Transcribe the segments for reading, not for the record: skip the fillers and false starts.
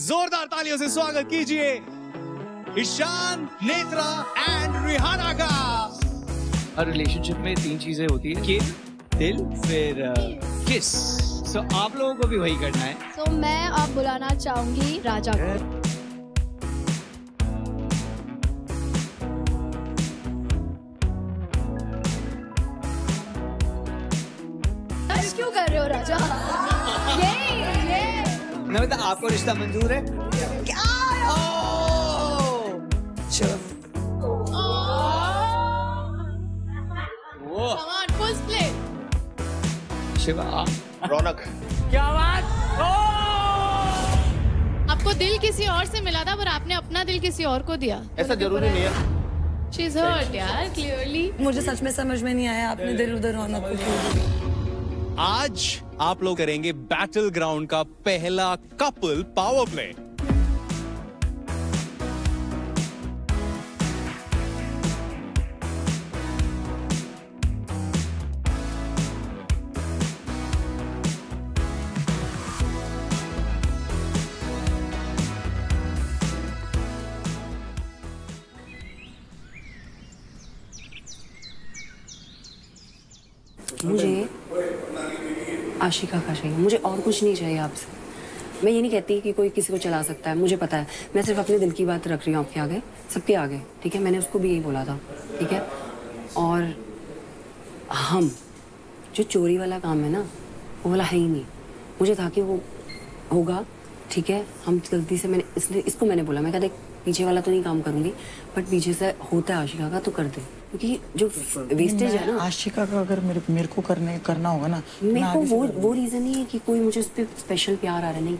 जोरदार तालियों से स्वागत कीजिए ईशान, नेत्रा एंड रिहाना का। हर रिलेशनशिप में 3 चीजें होती है, किल, दिल, फिर किस। सो आप लोगों को भी वही करना है। तो मैं अब बुलाना चाहूंगी राजा को। क्यों कर रहे हो राजा? ये मैं बता, आपको रिश्ता मंजूर है क्या? चलो फुल स्प्लिट। शिवा, रौनक, क्या बात? आपको दिल किसी और से मिला था पर आपने अपना दिल किसी और को दिया। ऐसा जरूरी नहीं है। She's hurt यार, clearly। मुझे सच में समझ में नहीं आया आपने दिल उधर रौनक को क्यों। आज आप लोग करेंगे बैटल ग्राउंड का पहला कपल पावर प्ले। मुझे आशिका का चाहिए, मुझे और कुछ नहीं चाहिए आपसे। मैं ये नहीं कहती कि कोई किसी को चला सकता है, मुझे पता है। मैं सिर्फ अपने दिल की बात रख रही हूँ आपके आगे, सबके आगे, ठीक है? मैंने उसको भी यही बोला था, ठीक है? और हम जो चोरी वाला काम है ना, वो वाला है ही नहीं। मुझे था कि वो होगा, ठीक है? हम गलती से मैंने इसलिए इसको मैंने बोला, मैं कहते पीछे वाला तो नहीं काम करूँगी, बट पीछे से होता है आशिका का तो कर दे, क्योंकि जो वेस्टेज है ना आशिका का, अगर मेरे को करना होगा ना, मेरे को वो रीजन नहीं है कि कोई मुझे उस पर स्पेशल प्यार आ रहा है, नहीं।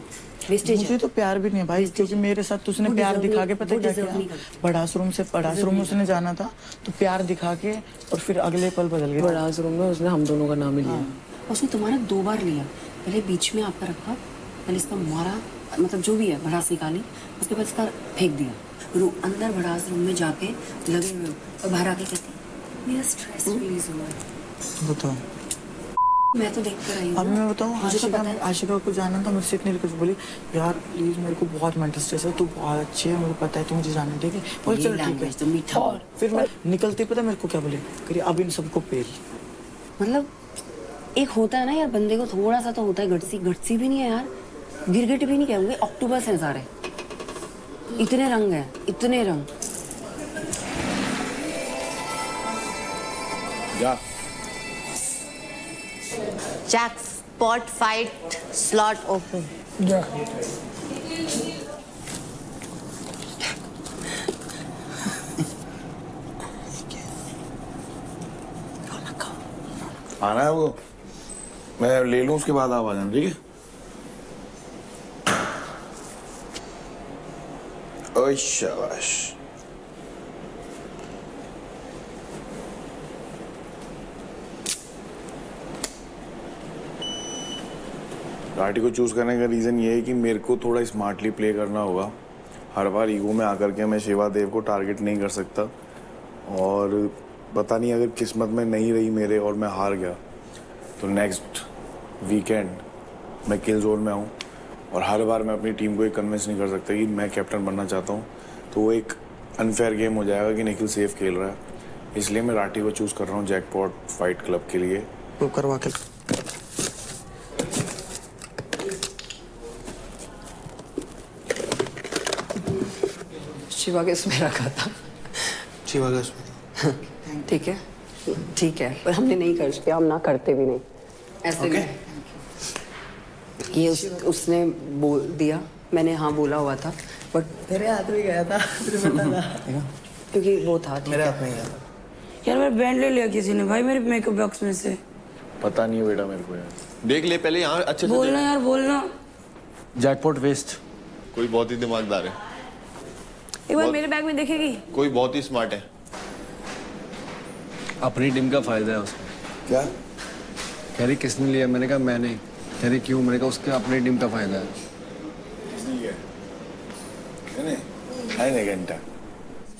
वेस्टेज मुझे तो प्यार भी नहीं है भाई, क्योंकि मेरे साथ उसने प्यार दिखा के, पता क्या किया? बड़ा आश्रम उसने जाना था तो प्यार दिखा के और फिर अगले पल बदल गया। बड़ा आश्रम में उसने हम दोनों का नाम ही लिया। उसने तुम्हारा 2 बार लिया, पहले बीच में आपका रखा, पहले इसका मारा, मतलब जो भी है भड़ास निकाली, उसके बाद इसका फेंक दिया। अंदर भड़ास रूम में जाके लगे हुए हो और बाहर आके कहते मेरा स्ट्रेस रिलीज हुआ है। बताओ, मैं तो देख कर आई हूँ। अब मैं बताऊँ, आशिका को जाना था, मुझसे इतनी कुछ बोली, यार प्लीज मेरे को बहुत मेंटल स्ट्रेस है, तू बहुत अच्छी है, मुझे पता है, तू मुझे जाने देगी। बोले चलो ठीक है। तो मीठा। और फिर मैं निकलती, पता मेरे को क्या बोले? करिए अब इन सबको पेल। मतलब एक होता है ना यार, बंदे को थोड़ा सा तो होता है, गटसी भी नहीं है यार, गिरगिट भी नहीं कहूँगे, ऑक्टोपस हैं सारे। इतने रंग हैं, इतने रंग। Jackpot fight slot open. आना है वो, मैं ले लूं, उसके बाद आप आ जाना, ठीक है? ओए शाबाश। राठी को चूज करने का रीजन ये है कि मेरे को थोड़ा स्मार्टली प्ले करना होगा। हर बार ईगो में आकर के मैं शिवा देव को टारगेट नहीं कर सकता, और पता नहीं अगर किस्मत में नहीं रही मेरे और मैं हार गया तो नेक्स्ट वीकेंड मैं किल जोन में आऊँ, और हर बार मैं अपनी टीम को एक कन्विंस नहीं कर सकता कि मैं कैप्टन बनना चाहता हूँ, तो वो एक अनफेयर गेम हो जाएगा कि निखिल सेफ खेल रहा है। इसलिए मैं राठी को चूज कर रहा हूँ जैकपॉट फाइट क्लब के लिए। तो करवा के शिवा के उसमें रखा था। शिवा का उसमें ठीक है, ठीक है, पर हमने नहीं कर सकते, हम ना करते भी नहीं ऐसे। okay. ये उसने बोल दिया, मैंने हाँ बोला हुआ था, बट तेरे हाथ में गया था, तुझे पता था? क्योंकि वो था मेरे हाथ में गया था। यार मेरा बैंड ले लिया किसी ने भाई मेरे मेकअप बॉक्स में से। पता नहीं है बेटा मेरे को यार। देख ले पहले यहाँ अच्छे से बोलना यार, बोलना। जैकपॉट वेस्ट कोई बहुत ही दिमागदार है, एक बार मेरे बैग में देखेगी। कोई बहुत ही स्मार्ट है। अपनी टीम का फायदा है उसमें। क्या कह रही किसने लिया? मैंने कहा मैंने। कह रही क्यों? मैंने कहा उसके अपनी टीम का फायदा है। किसने लिया? नहीं घंटा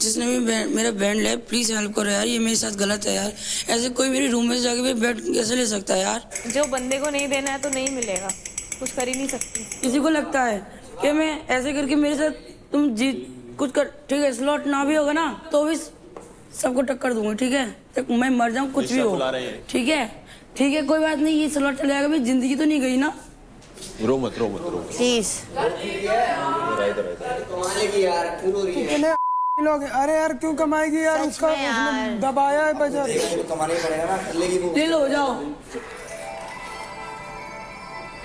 जिसने भी मेरा बैंड लिया प्लीज हेल्प करो यार, ये मेरे साथ गलत है यार। ऐसे कोई मेरे रूम में जाके भी बैठ कैसे ले सकता है यार? जो बंदे को नहीं देना है तो नहीं मिलेगा, कुछ कर ही नहीं सकती। किसी को लगता है कि मैं ऐसे करके मेरे साथ तुम जीत कुछ कर, ठीक है, स्लॉट ना भी होगा ना तो भी सबको टक्कर दूंगा, ठीक है, तक मैं मर जाऊं कुछ भी हो, ठीक है, ठीक है, कोई बात नहीं, ये स्लॉट चले जाएगा, मेरी जिंदगी तो नहीं गई ना। रो मत प्लीज। लोग अरे यार क्यों कमाएगी यार, उसका उसने दबाया है बजट, ले लो, जाओ,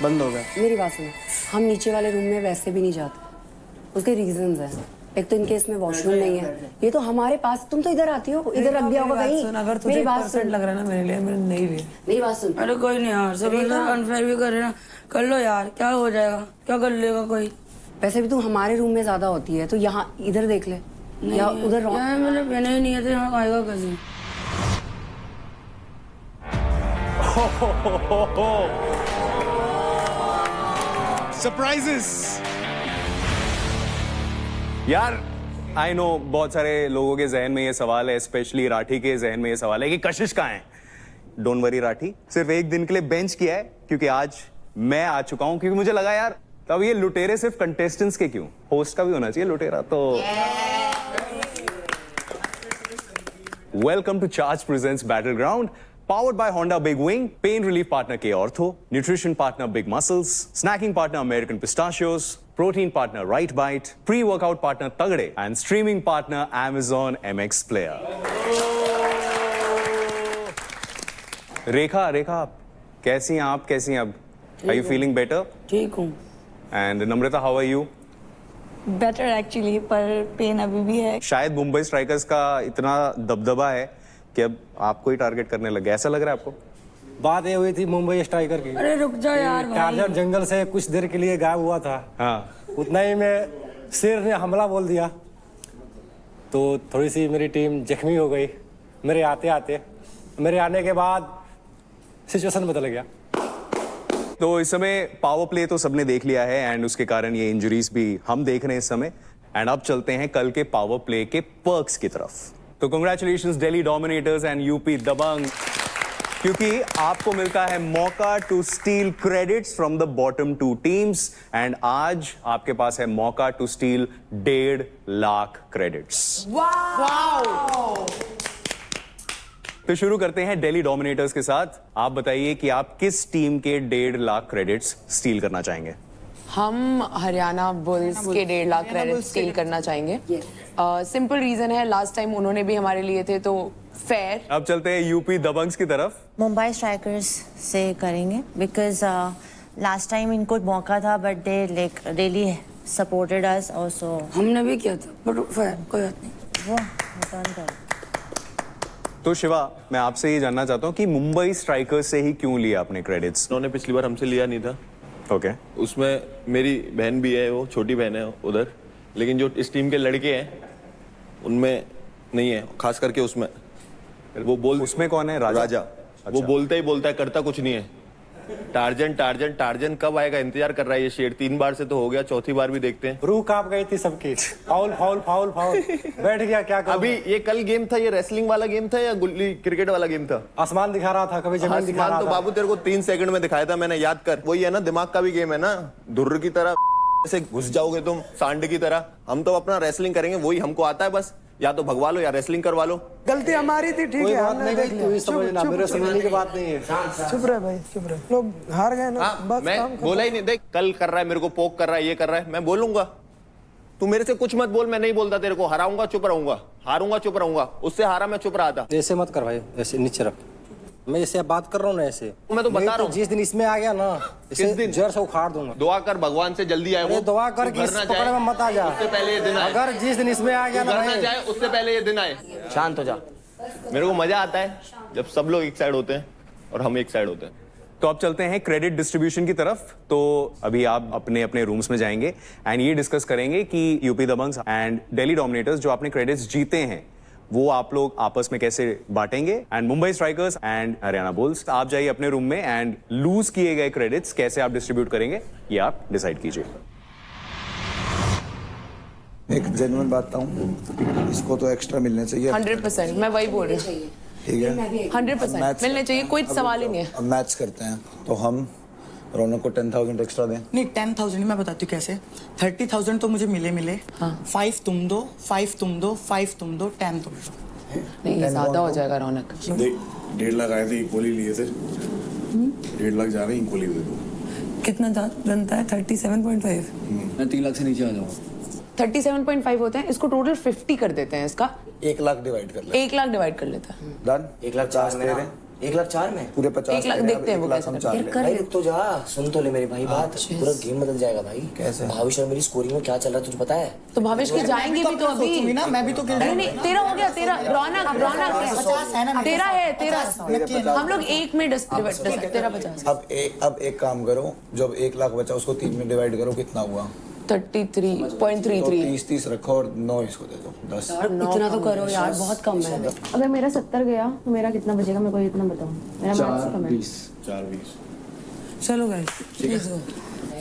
बंद हो गया। मेरी बात सुनो, हम नीचे वाले रूम में वैसे भी नहीं जाते, उसके रीजंस हैं। एक तो इनके इसमें वॉशरूम नहीं है, ये तो हमारे पास, तुम तो इधर आती हो, इधर रख दिया होगा कहीं। अगर तुझे 1% लग रहा है ना मेरे लिए, मैंने नहीं लिया। मेरी बात सुन। अरे कोई नहीं यार, सब अनफेयर भी कर रहे ना, कर लो यार, क्या हो जाएगा, क्या कर लेगा कोई। वैसे भी तू हमारे रूम में ज्यादा होती है, तो यहाँ इधर देख ले या उधर। मैंने ही नहीं है तो यहाँ आएगा कैसे। सरप्राइजेस यार, आई नो बहुत सारे लोगों के जहन में ये सवाल है, स्पेशली राठी के जहन में ये सवाल है कि कशिश कहाँ है। डोंट वरी राठी, सिर्फ एक दिन के लिए बेंच किया है क्योंकि आज मैं आ चुका हूं, क्योंकि मुझे लगा यार तब ये लुटेरे सिर्फ कंटेस्टेंट्स के क्यों, होस्ट का भी होना चाहिए लुटेरा। तो welcome to charge presents battle ground, powered by Honda Big Wing, pain relief partner K Ortho, nutrition partner Big Muscles, snacking partner American Pistachios, protein partner Right Bite, pre-workout partner Tagde, and streaming partner Amazon MX Player. रेखा कैसी हैं आप, कैसी हैं अब? Are you feeling better? ठीक हूँ। And Namrata, how are you? Better actually, पर pen अभी भी है। शायद मुंबई स्ट्राइकर्स का इतना दबदबा है कि अब आपको ही टारगेट करने लगे, ऐसा लग रहा है आपको? बात ये हुई थी मुंबई स्ट्राइकर की। अरे रुक जा यार भाई। टारगेट जंगल से कुछ देर के लिए गायब हुआ था। हाँ। उतना ही में शेर ने हमला बोल दिया, तो थोड़ी सी मेरी टीम जख्मी हो गई। मेरे आने के बाद सिचुएशन बदल गया। तो इस समय पावर प्ले तो सबने देख लिया है एंड उसके कारण ये इंजरीज भी हम देख रहे हैं इस समय। एंड अब चलते हैं कल के पावर प्ले के पर्क्स की तरफ। तो congratulations Delhi dominators and UP Dabang, क्योंकि आपको मिलता है मौका to steal credits from the bottom two teams and आज आपके पास है मौका to steal 1.5 lakh credits. Wow! तो शुरू करते हैं दिल्ली डोमिनेटर्स के साथ। आप बताइए कि आप किस टीम के 1.5 लाख क्रेडिट्स स्टील करना चाहेंगे? हम हरियाणा बुल्स के 1.5 लाख क्रेडिट स्टील करना चाहेंगे। सिंपल रीजन है, लास्ट टाइम उन्होंने भी हमारे लिए थे तो फेयर। अब चलते हैं यूपी दबंग्स की तरफ। मुंबई स्ट्राइकर्स से करेंगे बिकॉज लास्ट टाइम इनको मौका था but they like really supported us also. हमने भी किया था बट फेयर, कोई बात नहीं, वो रिटर्न कर। तो शिवा, मैं आपसे ये जानना चाहता हूँ कि मुंबई स्ट्राइकर्स से ही क्यों लिया आपने क्रेडिट्स? उन्होंने पिछली बार हमसे लिया नहीं था। ओके। उसमें मेरी बहन भी है, वो छोटी बहन है उधर, लेकिन जो इस टीम के लड़के हैं उनमें नहीं है, खास करके उसमें उसमें कौन है? राजा। अच्छा। वो बोलता ही बोलता है, करता कुछ नहीं है। टार्जन कब आएगा इंतजार कर रहा है ये शेर। 3 बार से तो हो गया, चौथी बार भी देखते हैं। रूह कांप गई थी सबकी। फाउल बैठ गया, क्या करूं? अभी ये कल गेम था, ये रेसलिंग वाला गेम था या गुल्ली क्रिकेट वाला गेम था? आसमान दिखा रहा था, कभी जमीन दिखा रहा था। तो बाबू तेरे को 3 सेकंड में दिखाया था मैंने, याद कर। वही है ना, दिमाग का भी गेम है ना, धुर्र की तरह ऐसे घुस जाओगे तुम सांड की तरह। हम तो अपना रेसलिंग करेंगे, वही हमको आता है बस, या तो भगवा लो या रेसलिंग करवा लो। गलती हमारी थी, ठीक है, हमने देख लिया। मेरे समझने की बात नहीं है। चुप रहे भाई, चुप रहे। लोग हार गए ना, बस मैं बोला ही नहीं। देख, कल कर रहा है मेरे को, पोक कर रहा है, ये कर रहा है, मैं बोलूंगा। तू मेरे से कुछ मत बोल, मैं नहीं बोलता तेरे को। हराऊंगा चुप रहूंगा, हारूंगा चुप रहूंगा। उससे हारा मैं चुप रहा था। ऐसे मत कर भाई, ऐसे नीचे रख। मैं जैसे बात कर रहा हूँ ना, ऐसे मैं तो बता रहा हूँ। जिस दिन इसमें आ गया ना, किस दिन जड़ से उखाड़ दूंगा। दुआ कर भगवान से जल्दी आए। वो दुआ कर कि इस पकड़ में मत आ जा, उससे पहले ये दिन आए। अगर जिस दिन इसमें आ गया ना जाए, उससे पहले ये दिन आए। शांत हो जा। मेरे को मजा आता है जब सब लोग एक साइड होते हैं और हम एक साइड होते हैं। तो अब चलते हैं क्रेडिट डिस्ट्रीब्यूशन की तरफ। तो अभी आप अपने अपने रूम्स में जाएंगे एंड ये डिस्कस करेंगे कि UP Dabanggs and Delhi dominators जो आपने क्रेडिट्स जीते हैं वो आप लोग आपस में कैसे बांटेंगे। And Mumbai strikers and Haryana bulls, आप जाइए अपने रूम में एंड लूज किए गए क्रेडिट्स कैसे आप डिस्ट्रीब्यूट करेंगे ये आप डिसाइड कीजिए। एक जेन्युइन बात बताऊं, इसको तो एक्स्ट्रा मिलने चाहिए। 100%, मैं वही बोल रही हूँ। ठीक है, 100% मिलने चाहिए, कोई सवाल ही नहीं है। अब मैच करते हैं तो हम रौनक को 10,000 एक्स्ट्रा दें। नहीं 10,000 मैं बताती हूँ कैसे। 30,000 तो मुझे मिले। हाँ। 5 तुम दो, 5 तुम दो, 5 तुम दो, 10 तुम दो। नहीं ज्यादा हो जाएगा रौनक। 1.5 लाख आए थे, इक्वली लिए थे। 1.5 लाख जा रहे हैं, इक्वली दे दो। कितना बनता है? 37.5। मैं 3 लाख से नीचे आ जाऊँ। 37.5 होते हैं, इसको टोटल 50 कर देते हैं इसका। 1 लाख डिवाइड कर ले। 1 लाख डिवाइड कर लेता है। डन। 1 लाख 4 में 1 लाख 4 में पूरे 50 1 लाख देखते हैं वो कैसे करते हैं। भाई रुक तो जा, सुन तो ले मेरी भाई बात। पूरा गेम बदल जाएगा भाई। कैसे? भाविश और मेरी स्कोरिंग में क्या चल रहा है तुझे पता है? तो भाविश की जाएंगे भी तो अभी ना, मैं भी तो नहीं तेरा हो गया, तेरा रौनक 50 है ना, तेरा है, तेरा हम लोग 1 में तेरा 50। अब एक काम करो, जब 1 लाख बचा उसको 3 में डिवाइड करो, कितना हुआ? 33.33। 30 रखो और 9 इसको दे दो। 10। इतना तो करो यार, बहुत कम है। अगर मेरा 70 गया तो मेरा कितना बचेगा? मेरे को इतना बताओ। मेरा मैथ्स से कम है। 4-20। चलो गाइस,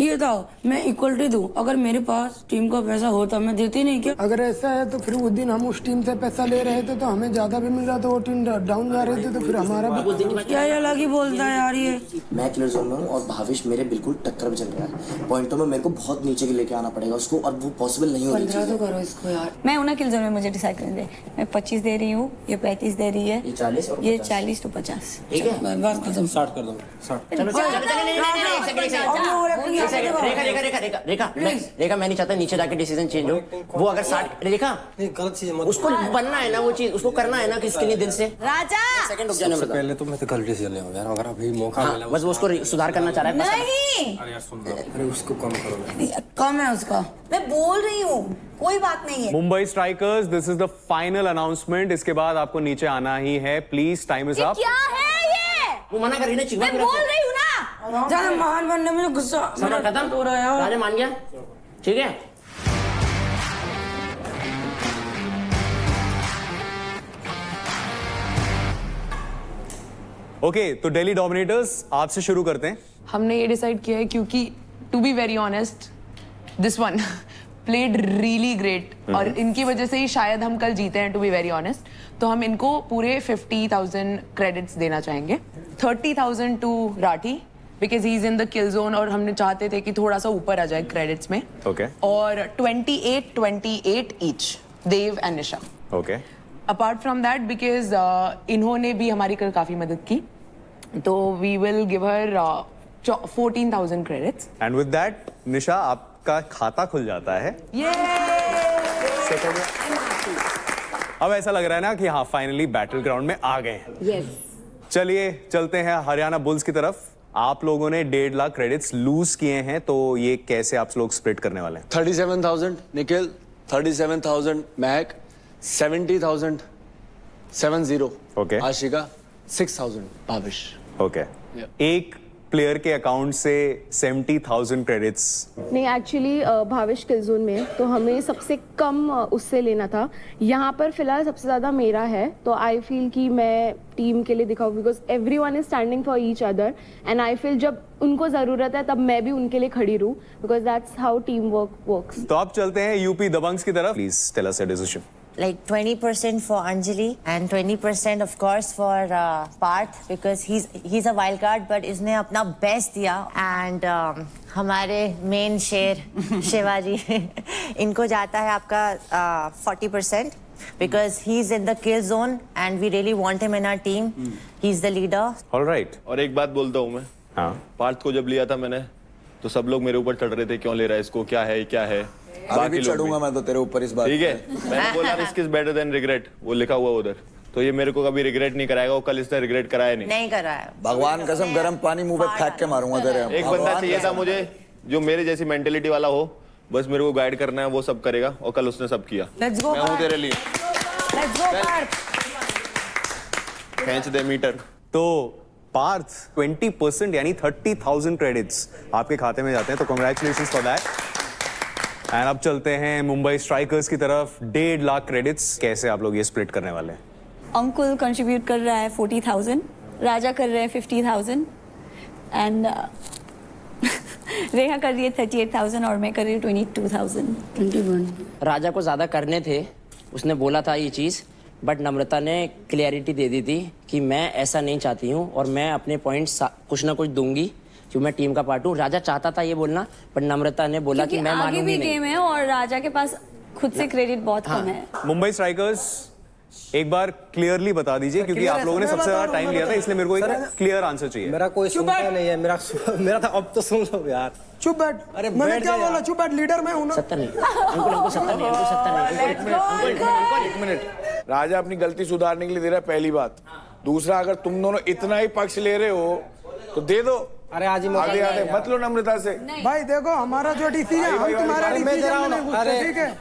ये बताओ मैं इक्वलिटी दूं, अगर मेरे पास टीम का पैसा होता मैं देती नहीं क्या? अगर ऐसा है तो फिर उस दिन हम उस टीम से पैसा ले रहे थे तो हमें ज्यादा भी मिल रहा था, वो टीम डाउन जा रही थी तो फिर हमारा भी। क्या अलग ही बोलता है यार ये। मैं क्लियर जोन में हूँ और भाविश मेरे बिल्कुल टक्कर में चल रहा है। पॉइंटों में मेरे को बहुत नीचे के लेके आना पड़ेगा उसको, और वो पॉसिबल नहीं हो रही। 15 तो करो इसको यार। मैं उन्हें किल जोन में मुझे डिसाइड करने दे। मैं 25 दे रही हूँ, ये 35 दे रही है, ये 40 और ये 40 तो 50। ठीक है, मैं बात खत्म। 60 कर दो। 60। रेखा मैं नहीं चाहता नीचे जाके डिसीजन चेंज हो। वो अगर 60 रेखा गलत चीज मत। उसको बनना है ना, वो चीज उसको करना है ना किसके लिए दिल से। राजा सेकंड रुक जाने पहले तो मैं तो गलत डिसीजन ले यार, अगर अभी मौका मिला बस वो उसको सुधार करना चाह रहा है। नहीं, अरे यार सुन लो, अरे उसको कम करो। कम है उसका, मैं बोल रही हूँ कोई बात नहीं है। Mumbai strikers, this is the final announcement. इसके बाद आपको नीचे आना ही है। Please, time is up. क्या है ये? वो मना कर रही है, मैं बोल रही हूँ ना। ज्यादा महान बनने में गुस्सा खत्म हो रहा है। राजा मान गया, ठीक है। ओके, तो दिल्ली डोमिनेटर्स आपसे शुरू करते हैं। हमने ये डिसाइड किया है क्योंकि to be very honest this one played really great और इनकी वजह से ही शायद हम कल जीते हैं, टू बी वेरी ऑनेस्ट। तो हम इनको पूरे 50,000 क्रेडिट्स देना चाहेंगे। 30,000 to Rathi because he is in the kill zone और हमने चाहते थे कि थोड़ा सा ऊपर आ जाए क्रेडिट्स में। ओके। और 28 each Dev and Nisha. Okay. Apart from that because इन्होंने भी हमारी कल काफी मदद की, तो we will give her 14,000 credits. And with that Nisha आपका खाता खुल जाता है। अब ऐसा लग रहा है ना कि हाँ फाइनली बैटल ग्राउंड में आ गए हैं। चलिए चलते हैं हरियाणा बुल्स की तरफ। आप लोगों ने 1.5 लाख क्रेडिट्स लूज किए हैं, तो ये कैसे आप लोग स्प्लिट करने वाले हैं? 37,000 निखिल, 37,000 महक, 70,000 70 ओके। आशिका, 6,000 भाविश। ओके। एक प्लेयर के अकाउंट से 70,000 क्रेडिट्स। नहीं एक्चुअली भाविश किल जोन में तो हमें सबसे कम उससे लेना था। यहाँ पर फिलहाल सबसे ज्यादा मेरा है, तो आई फील कि मैं टीम के लिए दिखाऊं because everyone is standing for each other and I feel जब उनको जरूरत है तब मैं भी उनके लिए खड़ी रहूं because that's how team work works. तो आप चलते हैं यूपी दबंग्स की तरफ। Please tell us your decision. Like 20% for Anjali and 20% of course for Parth because he's a wild card but इसने अपना बेस्ट दिया and हमारे मेन शेर शिवाजी इनको जाता है आपका 40% because he's in the kill zone and we really want him in our team. He's the leader. All right. और एक बात बोलता हूँ मैं। हाँ। पार्थ को जब लिया था मैंने तो सब लोग मेरे ऊपर चढ़ रहे थे, क्यों ले रहा है इसको, क्या है क्या है। बाकी चढ़ूंगा मैं तो तेरे ऊपर इस बात। ठीक है, मैंने बोला risk is better than regret, वो लिखा हुआ उधर, तो ये मेरे को कभी रिग्रेट नहीं कराएगा। वो कल इसने रिग्रेट कराया नहीं कराया। भगवान कसम गर्म पानी मुंह पे फेंक के मारूंगा तेरे। एक बंदा चाहिए था मुझे जो मेरे जैसी मेंटेलिटी वाला हो, बस मेरे को गाइड करना है, वो सब करेगा और कल उसने सब किया। मैं हूँ तेरे लिए। खींच दे मीटर। तो पार्थ 20% यानी 30,000 क्रेडिट्स आपके खाते में जाते हैं, तो कांग्रेचुलेशंस फॉर दैट। एंड अब चलते हैं मुंबई स्ट्राइकर्स की तरफ। 1.5 लाख क्रेडिट्स कैसे आप लोग ये स्प्लिट करने वाले हैं? अंकुल कंट्रीब्यूट कर रहा है 40,000, राजा कर रहे हैं 50,000 एंड रेखा कर रही है 38,000 और मैं कर रही हूँ 22,000। 21। राजा को ज्यादा करने थे, उसने बोला था ये चीज, बट नम्रता ने क्लियरिटी दे दी थी कि मैं ऐसा नहीं चाहती हूँ और मैं अपने पॉइंट्स कुछ ना कुछ दूंगी क्यों मैं टीम का पार्ट हूँ। राजा चाहता था ये बोलना, पर नम्रता ने बोला कि मैं मानूंगी नहीं। आगे भी गेम है और राजा के पास खुद से क्रेडिट बहुत कम है। मुंबई स्ट्राइकर्स एक बार क्लियरली बता दीजिए, क्योंकि आप लोगों ने सबसे ज्यादा टाइम लिया था, इसलिए मेरे को एक क्लियर आंसर चाहिए। मेरा कोई सुनता नहीं है, मेरा था। अब तो सुन लो यार। चुप बैठ। अरे मैंने क्या बोला? चुप बैठ, लीडर मैं हूं ना। 70 नहीं, अंकुल 70 नहीं, 70 नहीं। एक मिनट, राजा अपनी गलती सुधारने के लिए दे रहा है, पहली बात। दूसरा, अगर तुम दोनों इतना ही पक्ष ले रहे हो तो दे दो। अरे आज ही आधे मत लो नम्रता से। भाई देखो, हमारा जो डिसीजन है, हम तुम्हारा डिसीजन में घुसते, ठीक है?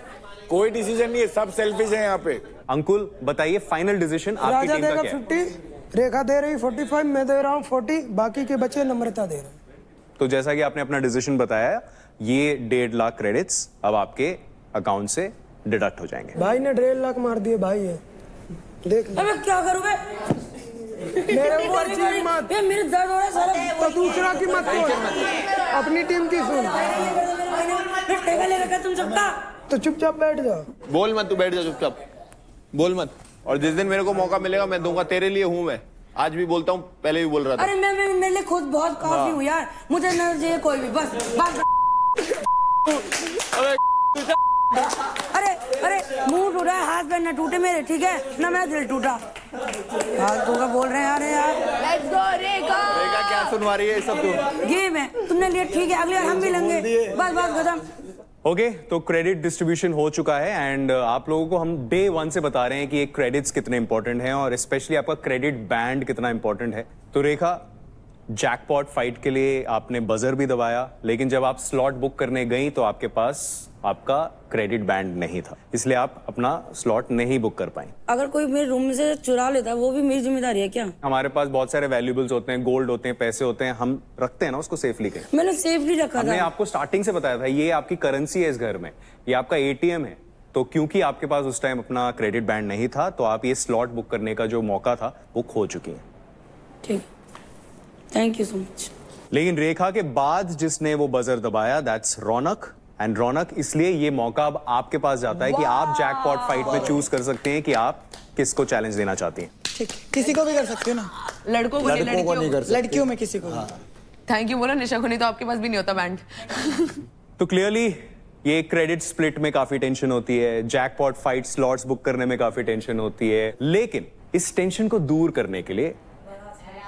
कोई डिसीजन नहीं है, सब सेल्फिश है यहाँ पे। अंकुल बताइए फाइनल डिसीजन आपकी टीम का क्या है? 50, रेखा दे रही 45, मैं दे रहा हूँ 40, बाकी के बच्चे नम्रता दे रहे हैं। तो जैसा कि आपने अपना डिसीजन बताया, ये 1.5 लाख क्रेडिट्स अब आपके अकाउंट से डिडक्ट हो जाएंगे। भाई ने 1.5 लाख मार दिए भाई है, देख। अबे क्या करूँगा? मेरे ऊपर चीख मत। मेरे दर्द हो रहा है सारा। तो दूसरा की मत सुन, अपनी टीम की सुन। ठेका ले रखा तुम सबका। तो चुपचाप बैठ जाओ। बोल मत, तू बैठ जा चुपचाप, बोल मत। और जिस दिन मेरे को मौका मिलेगा मैं दूंगा, तेरे लिए हूँ मैं। आज भी बोलता हूँ, पहले भी बोल रहा था। अरे मैं मेरे लिए खुद बहुत काफी हूँ यार, मुझे न चाहिए कोई भी, बस अरे मुंह टूटा है, हाथ पैर न टूटे मेरे, ठीक है ना? मेरा दिल टूटा। फालतू का बोल रहे हैं यार। लेट्स गो रेखा। रेखा क्या सुनवा रही है सब? तू गेम है, तुमने लिया ठीक है, अगली बार हम भी लेंगे। बस खत्म। ओके, तो क्रेडिट डिस्ट्रीब्यूशन हो चुका है एंड आप लोगों को हम डे 1 से बता रहे हैं कि ये क्रेडिट्स कितने इंपॉर्टेंट हैं और स्पेशली आपका क्रेडिट बैंड कितना इंपॉर्टेंट है। तो रेखा, जैकपॉट फाइट के लिए आपने बजर भी दबाया, लेकिन जब आप स्लॉट बुक करने गई तो आपके पास आपका क्रेडिट बैंड नहीं था, इसलिए आप अपना स्लॉट नहीं बुक कर पाई। अगर कोई मेरे रूम से चुरा लेता है वो भी मेरी जिम्मेदारी है क्या? हमारे पास बहुत सारे वैल्यूएबल्स होते हैं, गोल्ड होते हैं, पैसे होते हैं, हम रखते हैं ना उसको सेफली के। मैंने सेफली रखा था। हमने आपको स्टार्टिंग से बताया था ये आपकी करेंसी है इस घर में, ये आपका एटीएम है। तो क्योंकि आपके पास उस टाइम अपना क्रेडिट बैंड नहीं था तो आप ये स्लॉट बुक करने का जो मौका था वो खो चुकी है। ठीक, थैंक यू सो मच। लेकिन रेखा के बाद जिसने वो बजर दबाया, दैट्स रौनक। एंड रौनक, इसलिए ये मौका अब आपके पास जाता है कि आप जैकपॉट फाइट में चूज कर सकते हैं कि आप किसको चैलेंज देना चाहती हैं। ठीक, किसी को भी कर सकते हो ना? लड़कों को नहीं कर सकते। लड़कियों में किसी को। थैंक यू बोलो निशा को, नहीं तो आपके पास भी नहीं होता बैंड। तो क्लियरली ये क्रेडिट स्प्लिट में काफी टेंशन होती है, जैकपॉट फाइट स्लॉट्स बुक करने में काफी टेंशन होती है, लेकिन इस टेंशन को दूर करने के लिए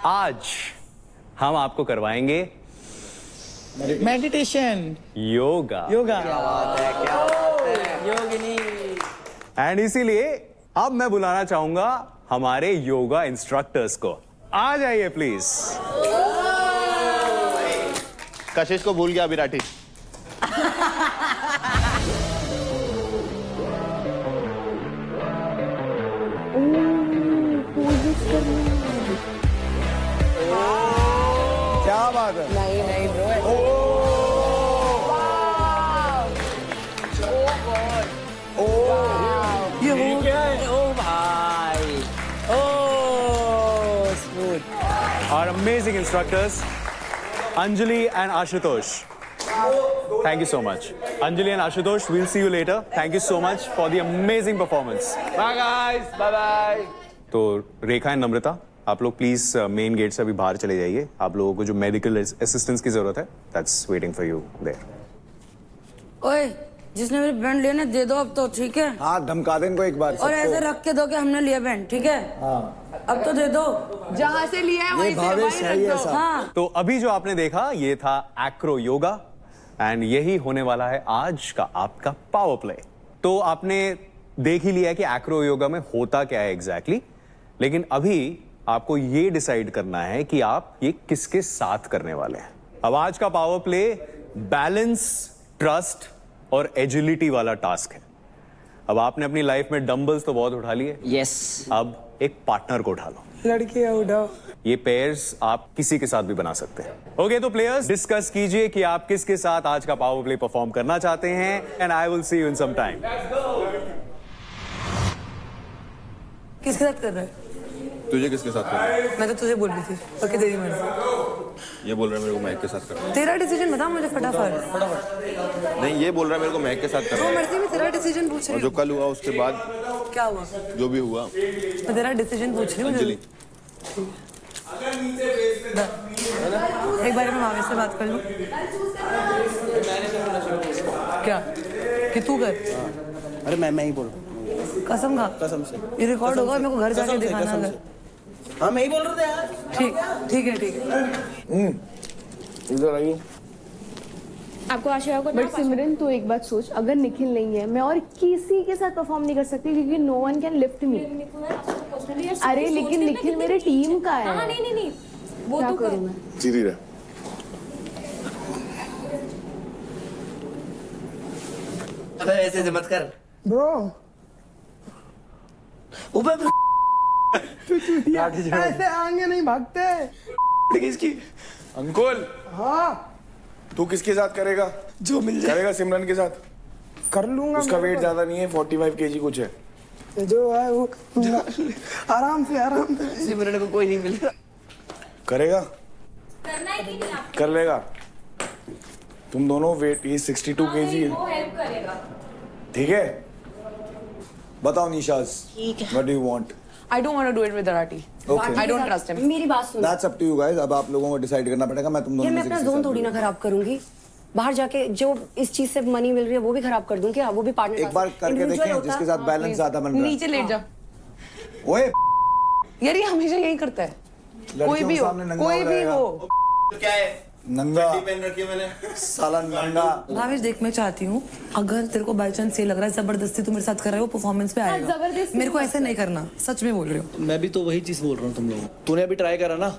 आज हम आपको करवाएंगे मेडिटेशन, योगा। क्या बात है, योगिनी। एंड इसीलिए अब मैं बुलाना चाहूंगा हमारे योगा इंस्ट्रक्टर्स को। आ जाइए प्लीज। कशिश को भूल गया विराटी। क्या बात है? नहीं ब्रो। ये हो क्या है? ओ भाई, ओ smooth. Our amazing instructors, Anjali and Ashutosh. Thank you so much. Anjali and Ashutosh, we'll see you later. Thank you so much for the amazing performance. Bye guys, bye bye. तो रेखा and नम्रता, आप लोग please main gate से अभी बाहर चले जाइए। आप लोगों को जो मेडिकल असिस्टेंस की जरूरत है, that's waiting for you there. ओए, जिसने मेरे बैंड लिया ना दे दो अब तो, ठीक है? हाँ, धमका दे इनको एक बार। और ऐसे रख के दो कि हमने लिया बैंड, ठीक है? हाँ। अब तो दे दो, जहाँ से लिया है वहीं से वहीं रख दो। हाँ। तो अभी जो आपने देखा ये था एक्रो योगा एंड यही होने वाला है आज का आपका पावर प्ले। तो आपने देख ही लिया कि एक्रो योगा में होता क्या है एग्जैक्टली, लेकिन अभी आपको ये डिसाइड करना है कि आप ये किसके साथ करने वाले हैं। अब आज का पावर प्ले बैलेंस, ट्रस्ट और एजिलिटी वाला टास्क है। अब आपने अपनी लाइफ में डंबल्स तो बहुत उठा लिए, यस। अब एक पार्टनर को उठा लो। लड़कियां उठाओ। ये पेयर्स आप किसी के साथ भी बना सकते हैं। ओके, तो प्लेयर्स डिस्कस कीजिए कि आप किसके साथ आज का पावर प्ले परफॉर्म करना चाहते हैं and I will see you in some time. किसके साथ कर रहा है? तुझे किसके साथ करना है? मैं तो तुझे बोल रही थी, ओके तेरी मर्जी। ये बोल रहा है मेरे को महक के साथ करना है। तेरा डिसीजन बता मुझे फटाफट। नहीं, ये बोल रहा है मेरे को महक के साथ करना तो है। मर्जी में तेरा डिसीजन पूछ रही और जो कल हुआ उसके बाद क्या हुआ? जो भी हुआ, मैं तेरा डिसीजन पूछ रही हूँ। अंजलि। एक बार मैं भावेश से बात कर लूँ। क्या कि तू कर? अरे मैं ही बोल रहा हूँ। कसम खा। कसम से। ये रिकॉर्ड होगा, मेरे को घर जाके दिखाना अगर। हाँ मैं ही बोल रहा था यार। ठीक है। इधर आइए। आपको आशिका को बट सिमरन तू एक बात सोच, अगर निखिल नहीं है मैं और किसी के साथ परफॉर्म नहीं कर सकती क्योंकि no one can lift me. अरे लेकिन निखिल मेरे टीम का है। नहीं वो क्या तो करूं मैं? सीधी रह। अबे ऐसे मत कर ब्रो। ऊपर ऐसे आगे नहीं भागते। किसकी? अंकुल। हाँ तू किसके साथ करेगा? जो मिल जाए। करेगा सिमरन के साथ? कर लूंगा। उसका वेट ज्यादा नहीं है, 45 kg कुछ है। जो है वो आराम से। सिमरन को कोई नहीं मिलेगा। करेगा? कर लेगा। तुम दोनों वेट, ये 62 kg है। ठीक है? बताओ निशाज। What do you want? I don't want to do it with Arati. Okay. I don't trust him. मेरी बात सुन। That's up to you guys. अब आप लोगों को डिसाइड करना पड़ेगा। मैं तुम दोनों मैं अपना जोन थोड़ी ना खराब करूंगी। बाहर जाके जो इस चीज से मनी मिल रही है वो भी खराब कर दूं क्या? वो भी पार्टनर एक बार करके देखें जिसके साथ बैलेंस ज्यादा बन रहा है। नीचे लेट जा। ओए यार ये हमेशा यही करता है। कोई भी हो। क्या है? नंगा पहन रखी है मैंने। साला नंगा। भावेश देख, मैं चाहती हूँ अगर तेरे को बाय चांस ये लग रहा है जबरदस्ती तू मेरे साथ कर रहे हो, परफॉर्मेंस पे आएगा। मेरे को ऐसे नहीं करना, सच में बोल रही हूँ। मैं भी तो वही चीज बोल रहा हूँ तुम लोगों। तूने अभी ट्राई करा ना,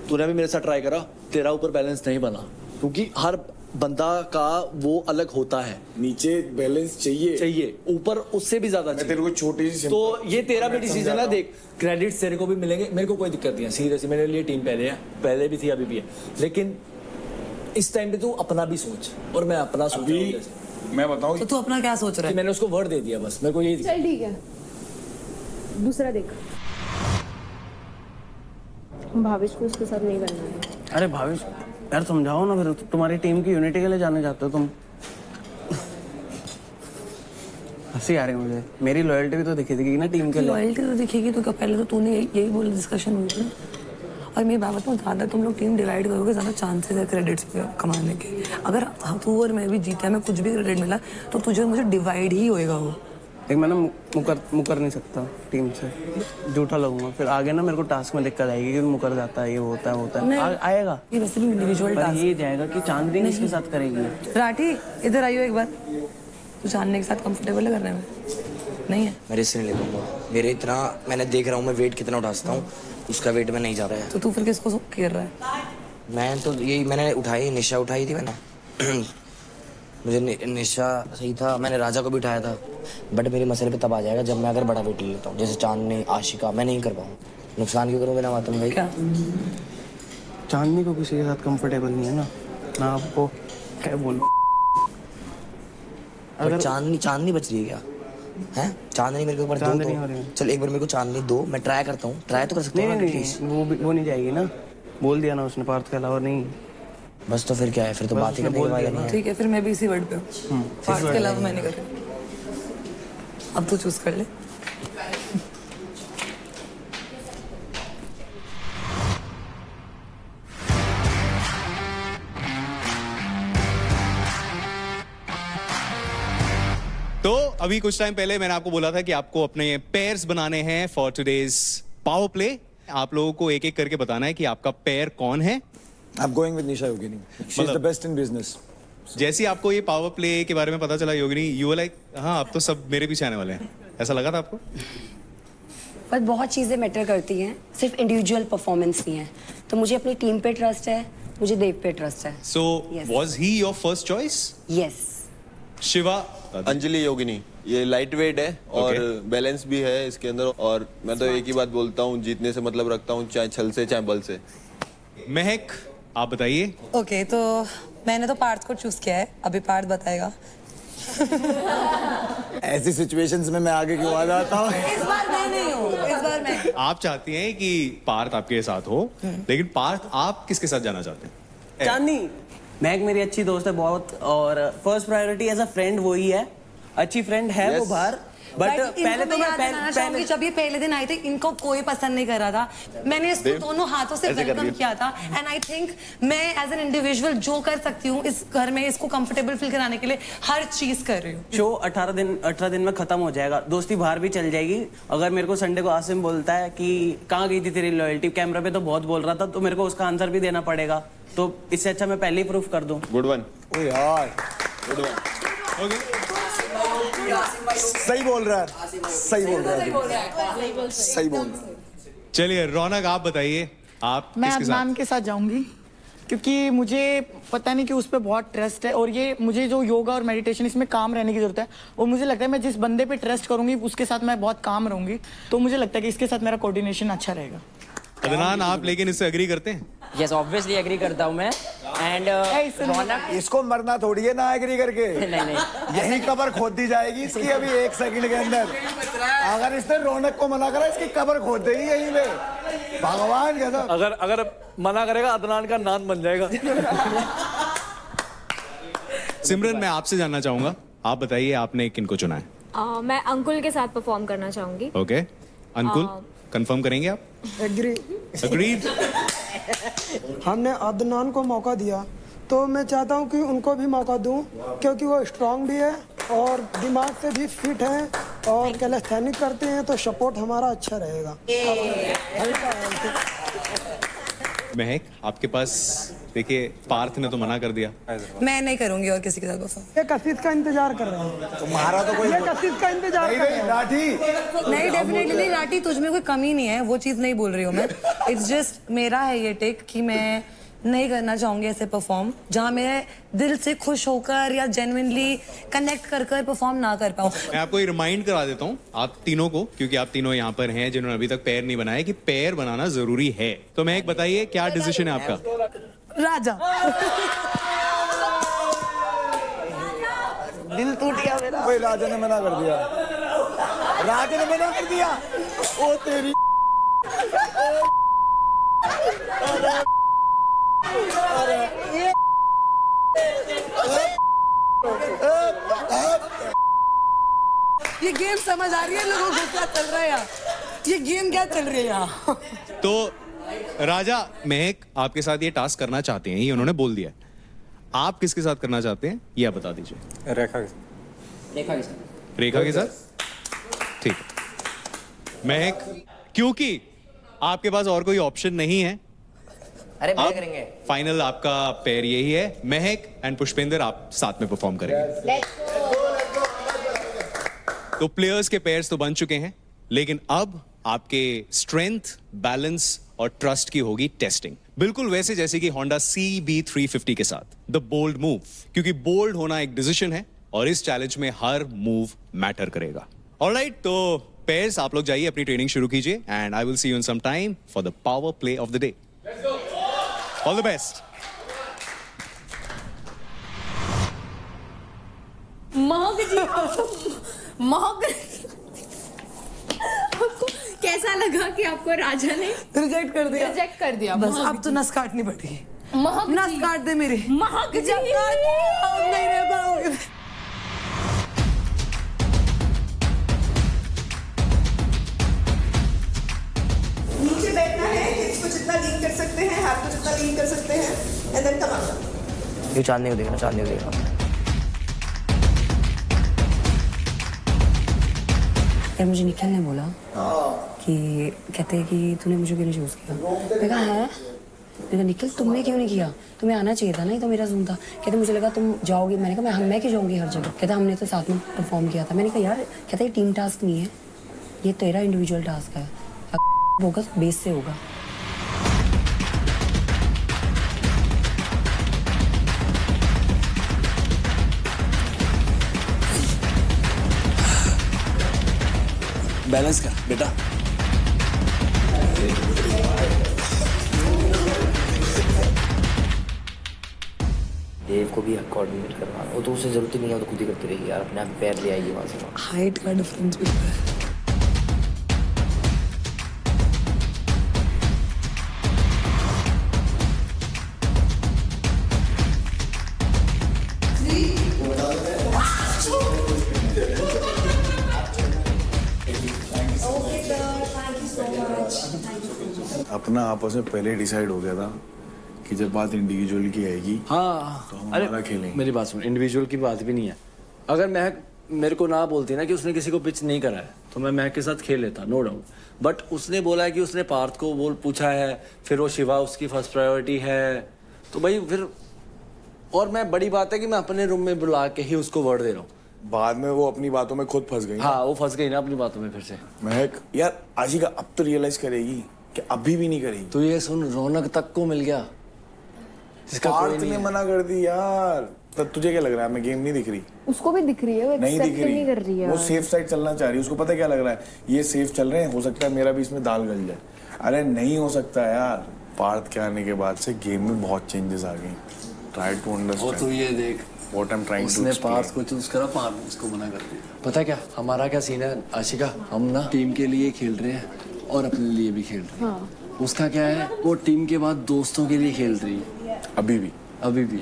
तूने भी मेरे साथ ट्राई करा, तेरा ऊपर बैलेंस नहीं बना क्योंकि हर बंदा का वो अलग होता है। नीचे बैलेंस चाहिए, ऊपर उससे भी ज्यादा चाहिए। तेरे को छोटी सी तो ये तेरा भी डिसीजन है। देख क्रेडिट्स तेरे को भी मिलेंगे, मेरे को कोई दिक्कत नहीं है। सीरियसली मेरे लिए टीम पहले भी थी, अभी भी है, लेकिन इस टाइम पे तू अपना भी सोच और मैं अपना सोच रहा हूं। मैं बताऊं तो तू अपना क्या सोच रहा है? मैंने उसको वर्ड दे दिया, बस मेरे को यही। चल ठीक है, दूसरा देख। भावेश को उसके साथ नहीं बनना है। अरे भावेश यार समझाओ ना, फिर तुम्हारी टीम की यूनिटी के लिए जाने जाते हो तुम। हंसी आ रही है मुझे। मेरी लॉयल्टी भी तो दिखेगी ना टीम के लिए। लॉयल्टी तो दिखेगी तो पहले तो तूने यही बोला, डिस्कशन हुई थी। और मेरी बात बताऊँ, ज़्यादा तुम लोग टीम डिवाइड करोगे ज़्यादा चांसेस है क्रेडिट्स पे कमाने के। अगर तू और मैं भी जीता, मैं कुछ भी क्रेडिट मिला तो तुझे मुझे डिवाइड ही होएगा वो। एक मैं ना मुकर नहीं सकता टीम से, झूठा लगूंगा। फिर आगे ना मेरे को टास्क में दिक्कत आएगी कि मुकर जाता है, ये होता है आएगा। ये वैसे भी इंडिविजुअल टास्क ये जाएगा कि चांदनी किसके साथ करेगी। राठी इधर आइयो एक बार। तू चांदनी के साथ कंफर्टेबल है करने में? नहीं है। मैं रिस्क नहीं ले पाऊंगा। मेरे इतना मैंने देख रहा हूँ, मैं वेट कितना उठा सकता हूँ, उसका वेट में नहीं जा रहा है। तो तू फिर किसको कर रहा है? मैं तो यही मैंने उठाई, निशा उठाई थी मैंने। मुझे निशा सही था, मैंने राजा को भी उठाया था, बट मेरे मसले पे तब आ जाएगा जब मैं अगर बड़ा वेट ले लेता हूँ। जैसे चांदनी, आशिका, मैं नहीं कर पाऊँ। नुकसान क्यों करूँ बिना मातम भाई? क्या चांदनी को किसी के साथ कंफर्टेबल नहीं है ना, मैं आपको क्या बोलूं। अगर चांदनी बच रही है क्या? हैं? चांदनी मेरे को ऊपर दो। चल एक बार मेरे को चांदनी दो, मैं ट्राई करता हूँ। ट्राई तो कर सकता हूँ। नहीं, वो नहीं जाएगी ना, बोल दिया ना उसने, पार्थ के अलावा नहीं। बस तो फिर क्या है, फिर तो बात ही करने की बात नहीं है। ठीक है, फिर मैं भी इसी वर्ड पे हूँ। पार्थ के अलावा मैं नहीं कर रही। अब तू चूज कर ले। तो अभी कुछ टाइम पहले मैंने आपको बोला था कि आपको अपने पेयर्स बनाने हैं फॉर टुडेज पावर प्ले। आप लोगों को एक एक करके बताना है कि आपका पेयर कौन है। I'm going with Nisha Yogini. She's the best in business. जैसे आपको ये पावर प्ले के बारे में पता चला योगिनी, यू वर लाइक हाँ अब तो सब मेरे पीछे आने वाले हैं, ऐसा लगा था आपको? पर बहुत चीजें मैटर करती हैं, सिर्फ इंडिविजुअल परफॉर्मेंस नहीं है। तो मुझे अपनी टीम पे ट्रस्ट है, मुझे देव पे ट्रस्ट है। So was he your first choice? Yes. Shiva? Anjali Yogini, ये लाइट वेट है और बैलेंस भी है इसके अंदर। और मैं तो एक ही बात बोलता हूँ, जीतने से मतलब रखता हूँ, चाहे छल से चाहे बल से। महक आप बताइए। ओके, तो मैंने तो पार्थ को चूज किया है, अभी पार्थ बताएगा। ऐसी सिचुएशंस में मैं आगे क्यों आ जाता हूँ? इस बार मैं नहीं हूँ, इस बार मैं। आप चाहती हैं कि पार्थ आपके साथ हो, लेकिन पार्थ आप किसके साथ जाना चाहते हैं? चांदनी। महक मेरी अच्छी दोस्त है बहुत, और first priority as a friend वही है। अच्छी फ्रेंड है वो बाहर, बट पहले तो मैं पहले जब ये पहले दिन आए थे इनको कोई पसंद नहीं कर रहा था, मैंने इसको दोनों हाथों से वेलकम किया था एंड आई थिंक मैं एज एन इंडिविजुअल जो कर सकती हूँ इस घर में इसको कंफर्टेबल फील कराने के लिए हर चीज कर रही हूँ। शो 18 दिन में खत्म हो जाएगा, दोस्ती बाहर भी चल जाएगी। अगर मेरे को संडे को आसिम बोलता है कि कहाँ गई थी तेरी लॉयल्टी, कैमरा पे तो बहुत बोल रहा था, तो मेरे को उसका आंसर भी देना पड़ेगा, तो इससे अच्छा मैं पहले ही प्रूफ कर दूं। Good one. ओ यार गुड वन। सही बोल रहा है, सही बोल रहा है, सही बोल रहा है। चलिए रौनक आप बताइए, आप मैं किसके साथ? अदनान के साथ जाऊंगी क्योंकि मुझे पता नहीं कि उस पर बहुत ट्रस्ट है और ये मुझे जो योगा और मेडिटेशन इसमें काम रहने की जरूरत है और मुझे लगता है मैं जिस बंदे पे ट्रस्ट करूंगी उसके साथ मैं बहुत काम रहूंगी, तो मुझे लगता है कि इसके साथ मेरा कोऑर्डिनेशन अच्छा रहेगा। अदनान आप लेकिन इससे एग्री करते हैं? यस ऑब्वियसली एग्री करता हूँ मैं एंड रौनक इसको मरना थोड़ी है ना एग्री करके। नहीं यही कब्र खोद दी जाएगी इसकी अभी 1 सेकंड के अंदर। अगर इसने रौनक को मना करा इसकी कब्र खोद देगी यहीं पे, भगवान कैसा। अगर मना करेगा अदनान का नाम बन जाएगा। सिमरन मैं आपसे जानना चाहूंगा, आप बताइए आपने किनको चुना है? मैं अंकुल के साथ परफॉर्म करना चाहूंगी। ओके अंकुल कंफर्म करेंगे आप? एग्रीड। हमने अदनान को मौका दिया तो मैं चाहता हूं कि उनको भी मौका दूं क्योंकि वो स्ट्रांग भी है और दिमाग से भी फिट है और कैलिस्थेनिक करते हैं, तो सपोर्ट हमारा अच्छा रहेगा। महक आपके पास देखिए पार्थ ने तो मना कर दिया। मैं नहीं करूंगी और किसी के साथ परफॉर्म। ये कशिश का इंतजार कर रहे हैं तुम्हारा तो कोई ये कशिश का इंतजार कर रहे हैं। राठी नहीं डेफिनेटली नहीं राठी, तुझमें कोई कमी नहीं है, वो चीज नहीं बोल रही हूँ मैं। इट्स जस्ट मेरा है ये टेक कि मैं नहीं करना चाहूंगी ऐसे परफॉर्म जहां मैं दिल से खुश होकर या जेन्युइनली कनेक्ट कर परफॉर्म ना कर पाऊं। मैं आपको ये रिमाइंड करा देता हूँ आप तीनों को, क्योंकि आप तीनों यहाँ पर हैं जिन्होंने अभी तक पैर नहीं बनाया, कि पैर बनाना जरूरी है। तो मैं एक बताइए क्या डिसीजन है आपका? राजा। दिल टूट गया मेरा। ओए राजा ने मना कर दिया, राजा ने मना कर दिया। ओ तेरी ये गेम समझ आ रही है लोगों को क्या चल रहा है यार? ये गेम क्या चल रही है यार? तो राजा महक आपके साथ ये टास्क करना चाहते हैं, ये उन्होंने बोल दिया। आप किसके साथ करना चाहते हैं ये आप बता दीजिए। रेखा के साथ। रेखा के साथ ठीक है। महक क्योंकि आपके पास और कोई ऑप्शन नहीं है, अरे क्या करेंगे? फाइनल आपका पेयर यही है। महक एंड पुष्पेंद्र आप साथ में परफॉर्म करेंगे। तो प्लेयर्स के पेयर्स तो बन चुके हैं, लेकिन अब आपके स्ट्रेंथ, बैलेंस और ट्रस्ट की होगी टेस्टिंग, बिल्कुल वैसे जैसे कि होंडा CB350 के साथ द बोल्ड मूव, क्योंकि बोल्ड होना एक डिसीजन है और इस चैलेंज में हर मूव मैटर करेगा। ऑलराइट, तो पेयर्स आप लोग जाइए अपनी ट्रेनिंग शुरू कीजिए and I will see you in some time for the power play of the day. All the best. Mehak आपको कैसा लगा कि आपको राजा ने रिजेक्ट कर दिया? रिजेक्ट कर दिया। बस अब तो नस काटनी पड़ेगी। महक नस काट दे मेरी। महक जी नहीं रह पाओगे। नीचे बैठना है, इसको जितना लीन कर सकते हैं, हाथ को जितना लीन कर सकते हैं, एंड देन कम अप। ये चांदनी को देखना, चांदनी को देखना। यार मुझे निखिल ने बोला कि कहते हैं कि तूने मुझे क्यों नहीं चूज किया। मैं कहा है, मैंने कहा निखिल तुमने क्यों नहीं किया, तुम्हें आना चाहिए था ना, ये तो मेरा जोन था। कहते मुझे लगा तुम जाओगे, मैंने कहा मैं क्यों जाऊंगी हर जगह। कहता हमने तो साथ में परफॉर्म किया था। मैंने कहा यार, कहता ये टीम टास्क नहीं है, ये तेरा इंडिविजुअल टास्क है, फोकस बेस से होगा। बैलेंस कर बेटा। देव को भी कोऑर्डिनेट करवाना, वो तो उसे जरूरत ही नहीं है, वो तो खुद ही करती रहेगी यार, अपने आप पैर ले आएगी वहां से। हाइट का डिफरेंस भी है। अपना आपस में पहले डिसाइड हो गया था कि जब बात इंडिविजुअल की आएगी हाँ तो हम हमारा खेलेंगे। मेरी बात सुन, इंडिविजुअल की बात भी नहीं है। अगर महक मेरे को ना बोलती ना कि उसने किसी को पिच नहीं करा है तो मैं महक के साथ खेल लेता, नो डाउट। बट उसने बोला है कि उसने पार्थ को बोल पूछा है, फिर वो शिवा उसकी फर्स्ट प्रायोरिटी है, तो भाई फिर और मैं बड़ी बात है कि मैं अपने रूम में बुला के ही उसको वर्ड दे रहा हूँ। बाद में वो अपनी बातों में खुद फंस गई। हाँ वो फंस गई ना अपनी बातों में फिर से। महक यार आशिका अब तो रियलाइज करेगी कि अभी भी नहीं करेगी। तो ये सुन, रौनक तक को मिल गया, इसका कोई नहीं ने मना कर दी यार। तब तुझे क्या लग रहा है मैं गेम नहीं दिख रही? उसको भी दिख रही है, वो नहीं दिख रही, नहीं कर रही है। वो सेफ साइड चलना चाह रही है। उसको पता क्या लग रहा है, ये सेफ चल रहे हैं, हो सकता है मेरा भी इसमें दाल गल जाए। अरे नहीं हो सकता यार, पार्थ के आने के बाद से गेम में बहुत चेंजेस आ गए। Try to understand. तो ये देख what I am trying to उसने पार्थ को चूज करा, पार्थ उसको मना कर दिया। पता क्या हमारा क्या सीन है आशिका, हम ना टीम के लिए खेल रहे हैं और अपने लिए भी खेल रहे हैं। उसका क्या है, वो टीम के बाद दोस्तों के लिए खेल रही है। अभी भी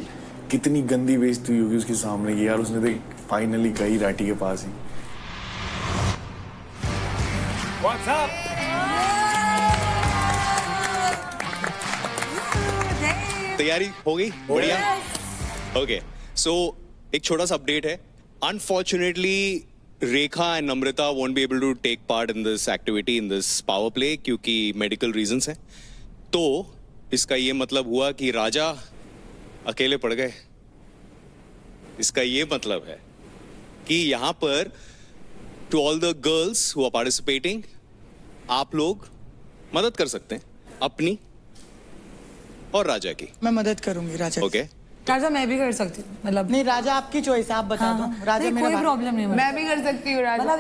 कितनी गंदी बेइज्जती हुई होगी उसके सामने की यार। उसने देख फाइनली गई राठी के पास ही। What's up? तैयारी हो गई? बढ़िया। ओके, सो एक छोटा सा अपडेट है। Unfortunately Rekha and Namrata won't be able to take part in this activity, in this power play, क्योंकि मेडिकल रीजंस हैं। तो इसका ये मतलब हुआ कि राजा अकेले पड़ गए। इसका ये मतलब है कि यहां पर to all the girls who are participating, आप लोग मदद कर सकते हैं अपनी और राजा की। मैं मदद करूंगी राजा। ओके राजा मैं भी कर सकती हूँ, मतलब नहीं राजा आपकी चॉइस है, आप बता दो। राजा नहीं, कोई प्रॉब्लम नहीं, मैं भी कर सकती हूँ राजा।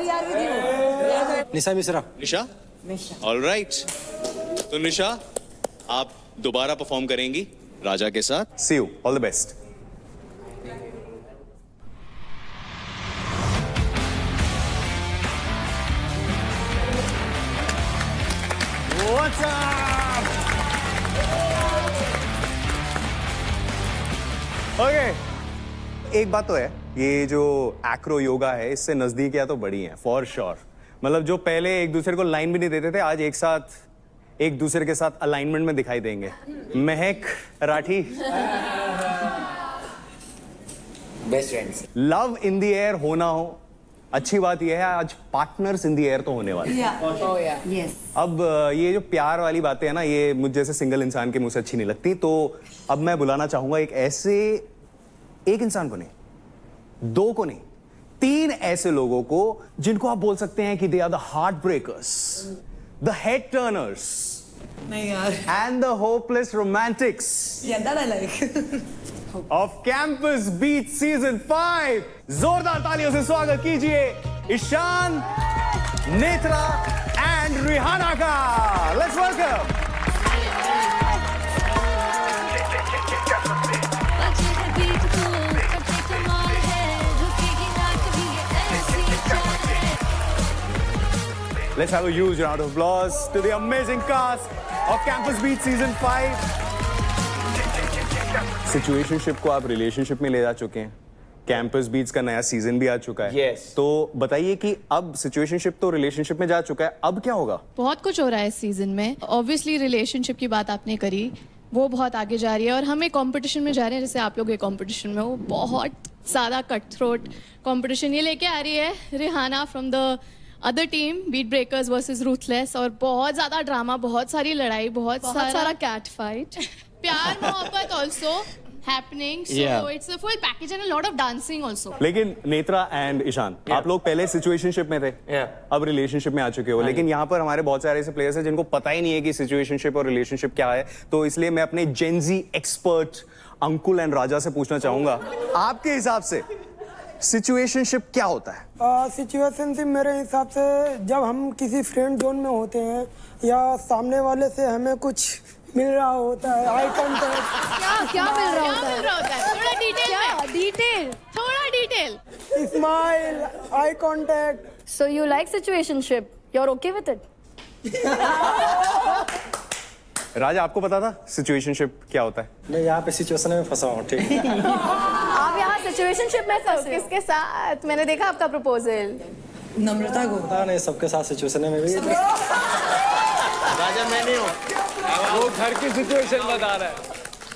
निशा मिश्रा। निशा, ऑलराइट। तो निशा आप दोबारा परफॉर्म करेंगी राजा के साथ। See you, all the best. What's up? Okay. एक बात तो है, ये जो एक्रो योगा है इससे नजदीकियां तो बड़ी हैं फॉर श्योर। मतलब जो पहले एक दूसरे को लाइन भी नहीं देते थे, आज एक साथ एक दूसरे के साथ अलाइनमेंट में दिखाई देंगे। महक, Rathi, best friends. Love in the air होना हो, अच्छी बात यह है आज पार्टनर्स इन द एयर तो होने वाले हैं। अब ये जो प्यार वाली बातें है ना, ये मुझ जैसे सिंगल इंसान के मुंह से अच्छी नहीं लगती। तो अब मैं बुलाना चाहूंगा एक इंसान को नहीं, दो को नहीं, तीन ऐसे लोगों को जिनको आप बोल सकते हैं कि they are the heart breakers, the head turners, नहीं यार, and the hopeless romantics that I like. of Campus Beat Season 5. जोरदार तालियों से स्वागत कीजिए ईशान, नेत्रा एंड रिहाना का। Let's welcome. Let's have a huge round of applause to the amazing cast of Campus Beat Season 5. Situationship को आप relationship में ले जा चुके हैं, कैंपस बीट्स का नया सीजन भी आ चुका है। yes. तो बताइए कि अब सिचुएशनशिप तो रिलेशनशिप में जा चुका है, अब क्या होगा? बहुत कुछ हो रहा है इस सीजन में। ऑब्वियसली रिलेशनशिप की बात आपने करी, वो बहुत आगे जा रही है और हम एक कॉम्पिटिशन में जा रहे हैं। जैसे आप लोग एक कॉम्पिटिशन में हो, बहुत ज़्यादा कट थ्रोट कॉम्पिटिशन ये लेके आ रही है Rihanna from the other team, beat breakers versus ruthless, और बहुत ज़्यादा ड्रामा, बहुत सारी लड़ाई, बहुत सारा कैट फाइट, प्यार मोहब्बत also happening, so it's a full package and a lot of dancing also. लेकिन नेत्रा एंड ईशान, आप लोग पहले सिचुएशनशिप में थे, अब रिलेशनशिप में आ चुके हो। लेकिन यहाँ पर हमारे बहुत सारे ऐसे प्लेयर्स हैं जिनको पता ही नहीं है कि सिचुएशनशिप और रिलेशनशिप क्या है। तो इसलिए मैं अपने जेनजी एक्सपर्ट अंकुल एंड राजा से पूछना चाहूंगा, आपके हिसाब से सिचुएशनशिप क्या होता है? सिचुएशनशिप मेरे हिसाब से जब हम किसी फ्रेंड जोन में होते हैं या सामने वाले से हमें कुछ मिल रहा होता है, आई कॉन्टैक्ट। क्या मिल रहा होता है? थोड़ा डिटेल, थोड़ा detail. Smile, eye contact. So you like situationship? You're okay with it? राजा, आपको पता था सिचुएशनशिप क्या होता है? मैं यहाँ पे सिचुएशन में फंसा हूँ। ठीक आप यहाँ सिचुएशनशिप में फंसे? किसके साथ? मैंने देखा आपका प्रपोजल। नम्रता को। नहीं, सबके साथ सिचुएशन में भी। राजा मैं नहीं हूँ। वो घर की सिचुएशन बता रहा है।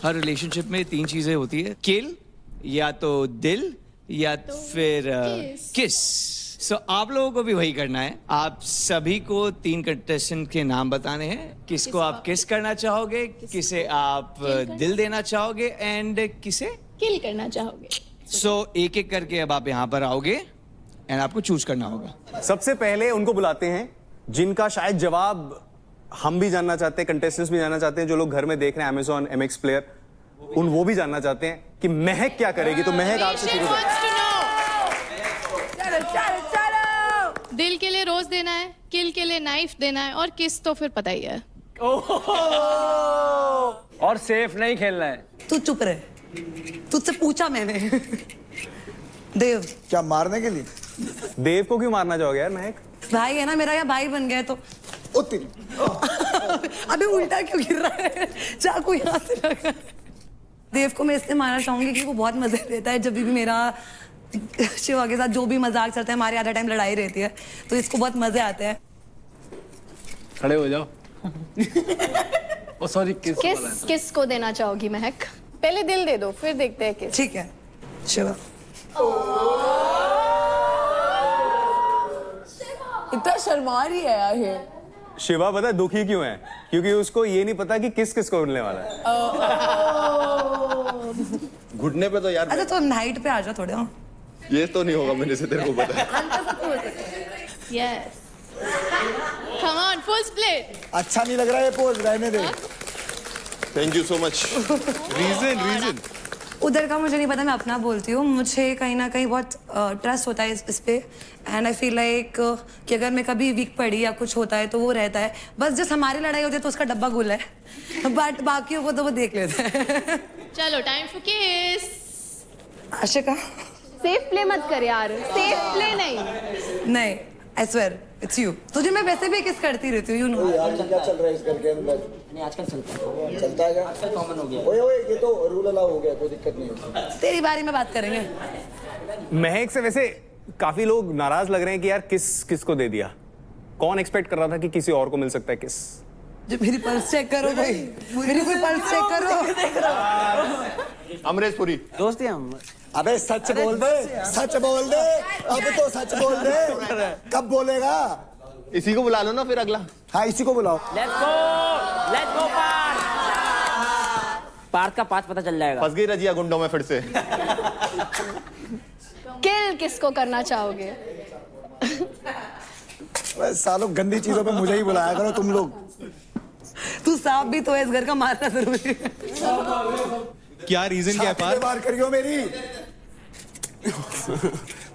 हर रिलेशनशिप में 3 चीजें होती है, किल, या तो दिल, या फिर किस। सो आप लोगों को भी वही करना है। आप सभी को 3 कंटेस्टेंट के नाम बताने हैं। किसको आप किस करना चाहोगे, किसे आप दिल देना चाहोगे, एंड किसे किल करना चाहोगे। सो एक एक करके अब आप यहाँ पर आओगे एंड आपको चूज करना होगा। सबसे पहले उनको बुलाते हैं जिनका शायद जवाब हम भी जानना चाहते हैं, कंटेस्टेंट्स भी जानना चाहते हैं, जो लोग घर में देख रहे हैं Amazon MX प्लेयर, वो भी जानना चाहते हैं कि महक क्या करेगी। तो महक आपसे शुरू करें। दिल के लिए रोज देना है, किल के लिए नाइफ देना है, और किस तो फिर पता ही है। और सेफ नहीं खेलना है। तू चुप रहे, तुझसे पूछा मैंने। देव क्या मारने के लिए? देव को क्यों मारना चाहोगे यार महक? भाई है ना मेरा, या भाई बन गया तो। अबे उल्टा क्यों गिर रहा है? चाकू यहाँ से लगा। देव को मैं इसलिए मारना चाहूंगी कि वो बहुत मजे लेता है। जब भी मेरा शिवा के साथ जो भी मजाक चलता है, हमारे आधा टाइम लड़ाई रहती है, तो इसको बहुत मजे आते हैं। खड़े हो जाओ। ओ सॉरी, किस को देना चाहोगी महक? पहले दिल दे दो, फिर देखते हैं किस। ठीक है शिवा। इतना शर्मा रही है यार ये। शिवा पता है दुखी क्यों है? क्योंकि उसको ये नहीं पता कि किस किस को उड़ने वाला है। घुटने पे तो यार। अच्छा तो नाइट पे आ जाओ थोड़े। ये तो नहीं होगा मेरे से, तेरे को पता है। Yes, come on, full split. अच्छा नहीं लग रहा है पोज, रहने दे। Thank you so much. Reason उधर का मुझे नहीं पता, मैं अपना बोलती हूँ। मुझे कहीं ना कहीं बहुत ट्रस्ट होता है इस पे, एंड आई फील लाइक कि अगर मैं कभी वीक पड़ी या कुछ होता है तो वो रहता है। बस जस्ट हमारी लड़ाई होती है तो उसका डब्बा गुल है, बट बाकियों को तो वो देख लेते हैं। चलो टाइम फॉर किस। आशिका सेफ प्ले मत कर यार, सेफ प्ले नहीं। I swear it's you. तुझे मैं वैसे भी किस करती रहती हूँ, यू नो। यार क्या चल रहा है इस घर के अंदर? नहीं आजकल चलता है क्या? आजकल कॉमन हो गया। ओए ये तो रूल अलाउ हो गया, कोई दिक्कत नहीं है। तेरी बारी में बात करेंगे। महक से वैसे काफी लोग नाराज लग रहे हैं कि यार किस को दे दिया। कौन एक्सपेक्ट कर रहा था कि किसी और को मिल सकता है किस? जो मेरी पल्स चेक करो भाई, मेरी कोई पल्स चेक करो। अमरीश पुरी दोस्ती हम। अबे सच बोल दे, सच बोल दे, अब तो सच बोल दे। कब बोलेगा? इसी को बुला लो ना फिर अगला। हाँ इसी को बुलाओ। लेट्स गो पार्थ का पाथ पता चल जाएगा। फंस गई रजिया गुंडों में फिर से। किल किसको करना चाहोगे? सालों गंदी चीजों पे मुझे ही बुलाया करो तुम लोग। तू सांप भी तो है, इस घर का मारना जरूरी है। क्या रीजन क्या है पार? मार करियो मेरी।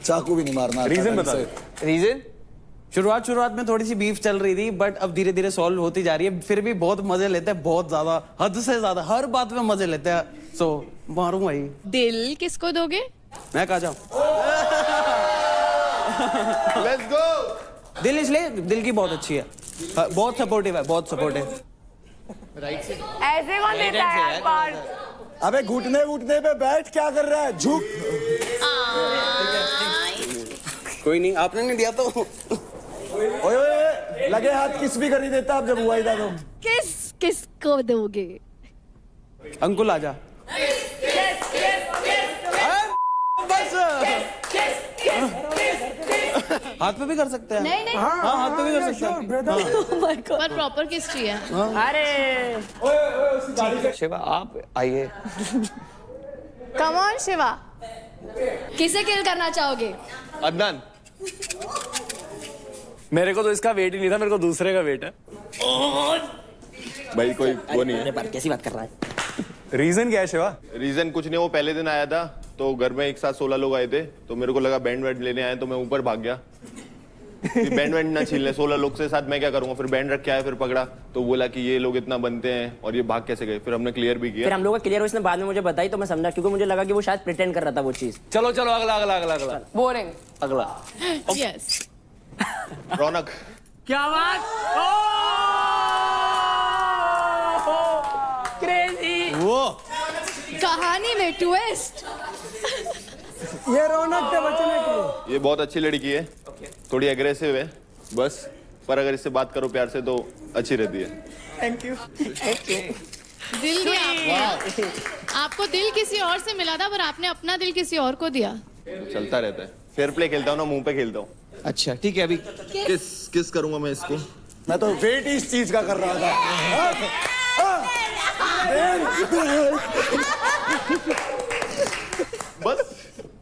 चाकू भी नहीं मारना। रीजन बता। रीजन शुरुआत में थोड़ी सी बीफ चल रही थी, बट अब धीरे धीरे सॉल्व होती जा रही है। फिर भी बहुत मजे लेते हैं, बहुत ज्यादा, हद से ज्यादा, हर बात में मजे लेते हैं। सो मारूं भाई। दिल किसको दोगे? मैं कहा जाऊं। Let's go. दिल इसलिए, दिल की बहुत अच्छी है, बहुत सपोर्टिव है, बहुत सपोर्टिव। ऐसे कौन देता है यार पार्थ? अबे घुटने पे बैठ, क्या कर रहा है? झुक। कोई नहीं, आपने नहीं दिया तो। ओए लगे हाथ किस भी कर ही देता अब जब हुआ ही था तो। किसको दोगे? अंकुल आजा। हाथ पे भी कर सकते हैं। नहीं हाँ हाथ पे भी कर सकते हैं। पर प्रॉपर किस चाहिए? अरे शिवा आप आइए। कम ऑन शिवा, किसे किल करना चाहोगे? अदनान। मेरे को तो इसका वेट ही नहीं था, मेरे को दूसरे का वेट है। भाई कोई वो नहीं है। कैसी बात कर रहा है? रीजन क्या है शिवा? रीजन कुछ नहीं, वो पहले दिन आया था तो घर में एक साथ 16 लोग आए थे, तो मेरे को लगा बैंड वैंड लेने आए, तो मैं ऊपर भाग गया। बैंड वैंड ना छीन ले, 16 लोग से साथ मैं क्या करूंगा। फिर बैंड रख के आया, फिर पकड़ा तो बोला कि ये लोग इतना बनते हैं और ये भाग कैसे गए। फिर हमने क्लियर भी किया। फिर हम लोग का क्लियर हुआ, इसने बाद में मुझे बताई तो मैं समझा, क्योंकि मुझे लगा कि वो शायद प्रिटेंड कर रहा था वो चीज। चलो चलो अगला। बोरिंग। अगला। यस। रौनक। क्या बात? क्रेजी। वो कहानी में ट्विस्ट। ये रौनक के बचने के लिए। ये बहुत अच्छी लड़की है, थोड़ी एग्रेसिव है, बस पर अगर इससे बात करो प्यार से तो अच्छी रहती है। Thank you. दिल दिया आपको, दिल किसी और से मिला था पर आपने अपना दिल किसी और को दिया। चलता रहता है, फेयर प्ले खेलता हूँ ना, मुंह पे खेलता हूँ। अच्छा ठीक है, अभी किस करूंगा मैं इसको? मैं तो वेट इस चीज का कर रहा था।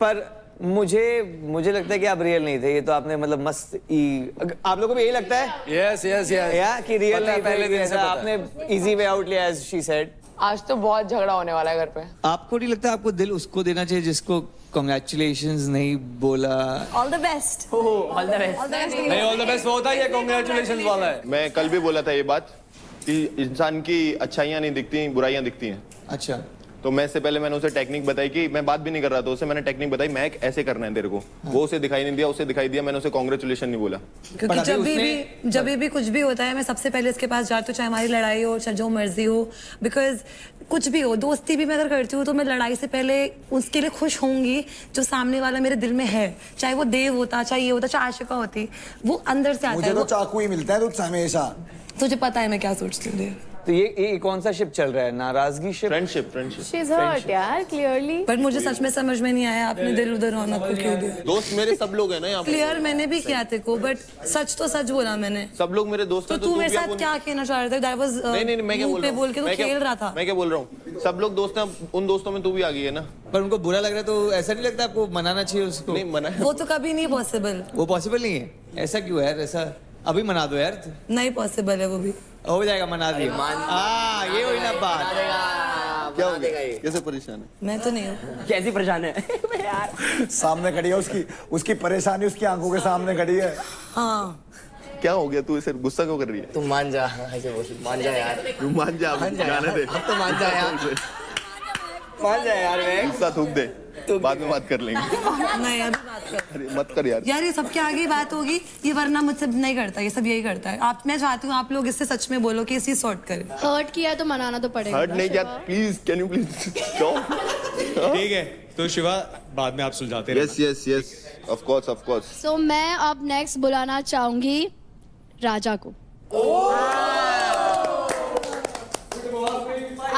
पर मुझे लगता है कि आप रियल नहीं थे, ये तो आपने मतलब मस्त आप लोगों को भी यही लगता है? यस यस यस या कि रियल नहीं पहले दिन से पता आपने इजी वे आउट लिया एज शी सेड। आज तो बहुत झगड़ा होने वाला है घर पे। आपको नहीं लगता आपको दिल उसको देना चाहिए जिसको कांग्रेचुलेशंस नहीं बोला? All the best. All the best नहीं, ऑल द बेस्ट होता है, ये कांग्रेचुलेशंस वाला है। मैं कल भी बोला था ये बात कि इंसान की अच्छाइयां नहीं दिखती, बुराइयां दिखती हैं। अच्छा, तो मैं इससे पहले मैंने उसे टेक्निक बताई कि मैं बात भी नहीं कर रहा था उसे, मैंने टेक्निक बताई, मैं ऐसे करना है तेरे को। वो उसे दिखाई नहीं दिया, उसे दिखाई दिया, मैंने उसे कांग्रेचुलेशन नहीं बोला। क्योंकि जब भी कुछ भी होता है मैं सबसे पहले उसके पास जाती हूँ, चाहे हमारी लड़ाई हो चाहे जो मर्जी हो, बिकॉज कुछ भी हो, दोस्ती भी मैं अगर करती हूँ तो मैं लड़ाई से पहले उसके लिए खुश होंगी जो सामने वाला मेरे दिल में है, चाहे वो देव होता, चाहे ये होता, चाहे आशिका होती, वो अंदर से आता है। मुझे तो चाकू ही मिलता है तुझसे हमेशा। तुझे पता है मैं क्या सोचती हूँ। तो ये कौन सा शिप चल रहा है? नाराजगी शिप? फ्रेंडशिप। She's hurt यार, clearly। बट मुझे सच में समझ में नहीं आया आपने दिल उधर रौनक को क्यों दिया। दोस्त मेरे सब लोग हैं ना यहाँ पे। क्लियर मैंने भी किया तेरे को, बट सच तो सच बोला मैंने। सब लोग मेरे दोस्त हैं। तो तू मेरे साथ क्या कहना चाह रहा था? That was नहीं, मैं क्या बोल रहा हूँ? बोल के तू खेल रहा था। मैं क्या बोल रहा हूँ? सब लोग दोस्त हैं, उन दोस्तों में तू भी आ गई है ना। पर उनको बुरा लग रहा है तो ऐसा नहीं लगता आपको मनाना चाहिए उसको? नहीं मना, वो तो कभी नहीं पॉसिबल। वो पॉसिबल नहीं है, ऐसा क्यों है? ऐसा अभी मना दो यार। नहीं पॉसिबल है, वो भी हो जाएगा, मना दिया। ये हुई ना बात। क्या हो गया? कैसे परेशान है? मैं तो नहीं हूँ। कैसी परेशान है? सामने खड़ी है उसकी परेशानी उसकी आंखों के सामने खड़ी है। हाँ क्या हो गया? तू इसे गुस्सा क्यों कर रही है? तू मान जा, ऐसे बोल, मान जा यार। तू मान जा, जाने दे। अब तो मान जा यार, मान जा यार। गुस्सा थूक दे, बाद में बात कर लेंगे। नहीं अभी बात कर। अरे मत कर यार। यार ये सबके आगे बात होगी, ये वरना मुझसे नहीं करता, ये सब यही करता है। मैं चाहती हूँ आप लोग इससे सच में बोलो कि इसी सॉर्ट करें। हर्ट किया तो मनाना तो पड़ेगा। हर्ट नहीं किया, please can you please stop. ठीक है, तो शिवा बाद में आप सुलझाते रहे। Yes yes of course. So मैं अब नेक्स्ट बुलाना चाहूंगी राजा को।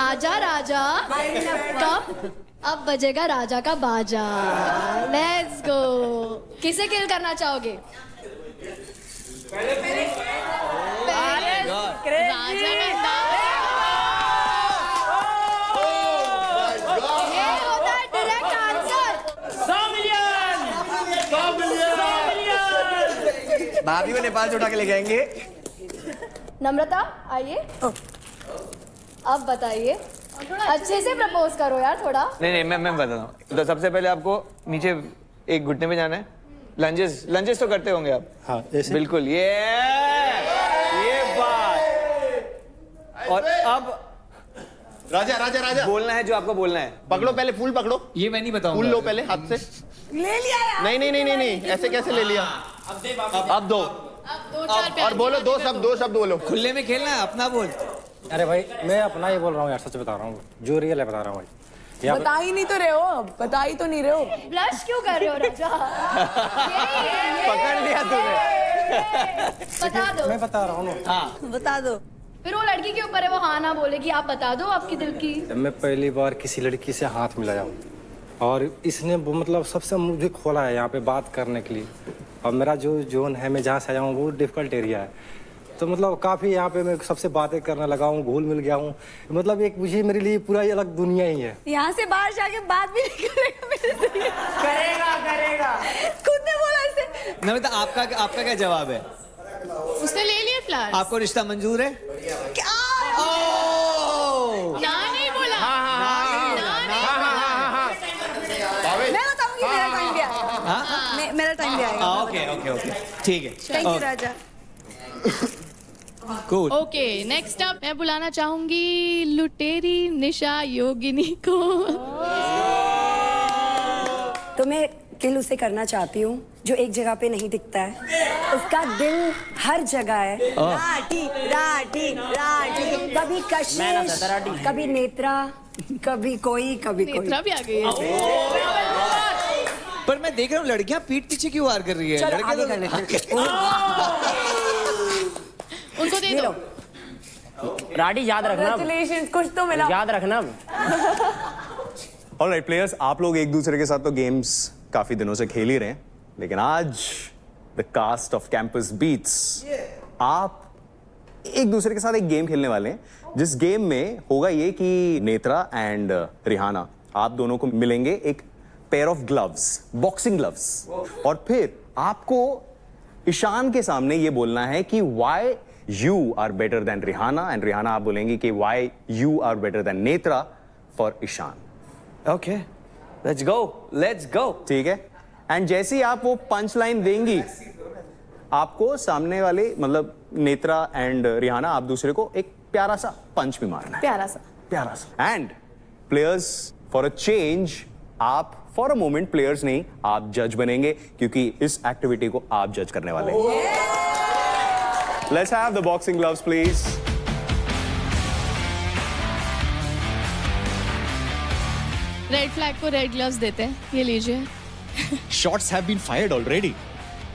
आजा राजा, कब अब बजेगा राजा का बाजा। Let's go. किसे किल करना चाहोगे? राजा का नाम ये होता है डायरेक्ट आंसर। 100 मिलियन। भाभी को नेपाल से उठा के ले जाएंगे। नम्रता आइए, अब बताइए, अच्छे से प्रपोज करो यार थोड़ा। नहीं मैं बताता हूँ। तो सबसे पहले आपको नीचे एक घुटने पे जाना है। लंजेस तो करते होंगे आप? हाँ ऐसे। बिल्कुल, ये बात। और अब राजा बोलना है जो आपको बोलना है। पकड़ो, पहले फूल पकड़ो। ये मैं नहीं बताऊंगा। फूल लो पहले हाथ से। ले लिया यार। नहीं, ऐसे कैसे ले लिया? अब दो और बोलो, दो शब्द बोलो। खुले में खेलना है, अपना बोल। अरे भाई मैं अपना ही बोल रहा हूँ यार, सच बता रहा हूँ, जो रियल है बता रहा हूँ भाई। बता ही नहीं तो रहे हो, बता ही तो नहीं रहे हो। ब्लश क्यों कर रहे हो राजा? पकड़ लिया तूने। बता दो। मैं बता रहा हूँ ना। हाँ बता दो। फिर वो लड़की के ऊपर है, वो हाँ ना बोले कि आप बता दो आपकी दिल की। मैं पहली बार किसी लड़की से हाथ मिलाया हूँ और इसने मतलब सबसे मुझे खोला है यहाँ पे बात करने के लिए। और मेरा जो जोन है, मैं जहाँ से आया हूँ वो डिफिकल्ट एरिया है, तो मतलब काफ़ी यहाँ पे मैं सबसे बातें करने लगा हूँ, घुल मिल गया हूँ। मतलब एक मुझे मेरे लिए पूरा अलग दुनिया ही है। यहाँ से बाहर जाके बात भी नहीं करेगा मेरे से। करेगा खुद ने बोला इसे। नमिता आपका क्या जवाब है? उसने ले लिए फ्लावर्स। आपको रिश्ता मंजूर है? क्या? ना नहीं बोला। मैं बताऊंगी, मेरा टाइम भी आएगा। मेरा टाइम भी आएगा। ओके ठीक है। Thank you Raja. Cool. Okay, next up मैं बुलाना चाहूंगी लुटेरी निशा योगिनी को। तो मैं किल उसे करना चाहती हूँ जो एक जगह पे नहीं दिखता है, उसका दिल हर जगह है। राठी राठी राठी, कभी कशिश, कभी नेत्रा, कभी कोई। नेत्रा भी आ गई है। पर मैं देख रहा हूँ लड़कियां पीठ पीछे क्यों वार कर रही है? चलो आगे कर लेते हैं। उनको दे दो। राठी याद रखना, कुछ तो मिला, याद रखना। ऑलराइट प्लेयर्स, आप लोग एक दूसरे के साथ तो गेम्स काफी दिनों से खेल ही रहे हैं, लेकिन आज the cast of campus beats, आप एक दूसरे के साथ एक गेम खेलने वाले हैं, जिस गेम में होगा ये कि नेत्रा एंड रिहाना, आप दोनों को मिलेंगे एक pair of gloves, boxing gloves, और फिर आपको ईशान के सामने ये बोलना है कि why you are better than Rihana, and Rihana आप बोलेंगी कि why you are better than Netra for Ishaan. Okay, let's go. ठीक है, एंड जैसे ही आप वो पंच लाइन देंगी, आपको सामने वाले मतलब नेत्रा एंड रिहाना, आप दूसरे को एक प्यारा सा पंच भी मारना है, प्यारा सा। And players, for a change, आप फॉर अ मोमेंट प्लेयर्स नहीं, आप जज बनेंगे, क्योंकि इस एक्टिविटी को आप जज करने वाले हैं। Let's have the boxing gloves please. Red flag को रेड ग्लव्स देते हैं, ये लीजिए। Shots have been fired already.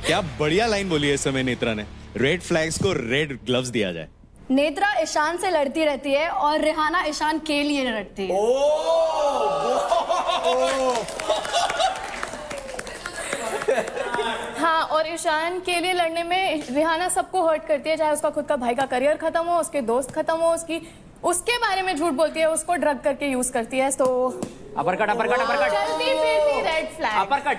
क्या बढ़िया लाइन बोली है इस समय नेत्रा ने, रेड फ्लैग्स को रेड ग्लव्स दिया जाए। नेत्रा ईशान से लड़ती रहती है और रिहाना ईशान के लिए लड़ती है। हाँ, और ईशान के लिए लड़ने में रिहाना सबको हर्ट करती है, चाहे उसका खुद का भाई का करियर खत्म हो, उसके दोस्त खत्म हो, उसके बारे में झूठ बोलती है, उसको ड्रग करके यूज करती है। तो अपरकट चलती फिरती red flag, uppercut.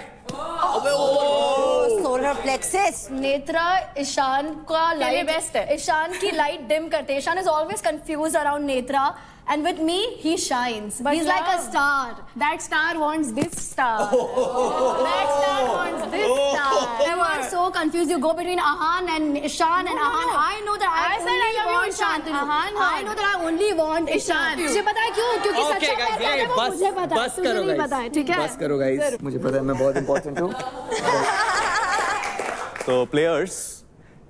Solar plexus. Netra Ishaan का लाइट बेस्ट है, ईशान की लाइट डिम करते हैं। Ishaan is always confuse around Netra, and with me he shines, but he's like a star. That star wants this star. That star wants this star. You are so confused. You go between Ahan and Ishan and Ahan. I know that I only want Shantanu. I know that I only want Ishan. मुझे पता है क्यों? क्योंकि सच्चा प्यार है वो मुझे पता है, तुझे नहीं पता है, ठीक है? बस करो गाइस, मुझे पता है मैं बहुत इंपॉर्टेंट हूँ। तो प्लेयर्स,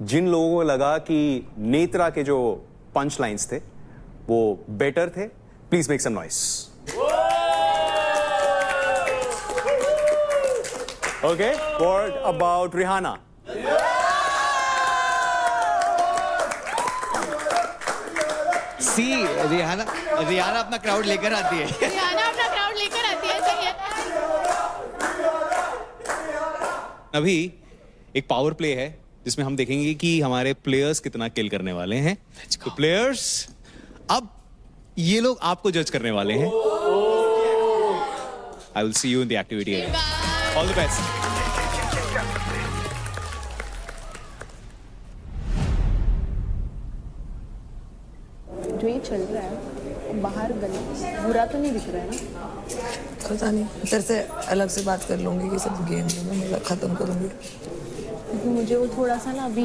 जिन लोगों को लगा कि नेत्रा के जो पंच लाइन्स थे वो बेटर थे, please make some noise. Okay, what about Rihana? See, Rihana अपना क्राउड लेकर आती है। रिहाना अपना क्राउड लेकर आती है, सही है। अभी एक पावर प्ले है जिसमें हम देखेंगे कि हमारे प्लेयर्स कितना किल करने वाले हैं। तो प्लेयर्स, अब ये लोग आपको जज करने वाले हैं। आई will see you in the activity area. All the best. जो ये चल रहा है बाहर गली, बुरा तो नहीं दिख रहा है ना? पता नहीं, तेरे से अलग से बात कर लूंगी कि सब गेम में खत्म करूंगी। क्योंकि मुझे वो थोड़ा सा ना अभी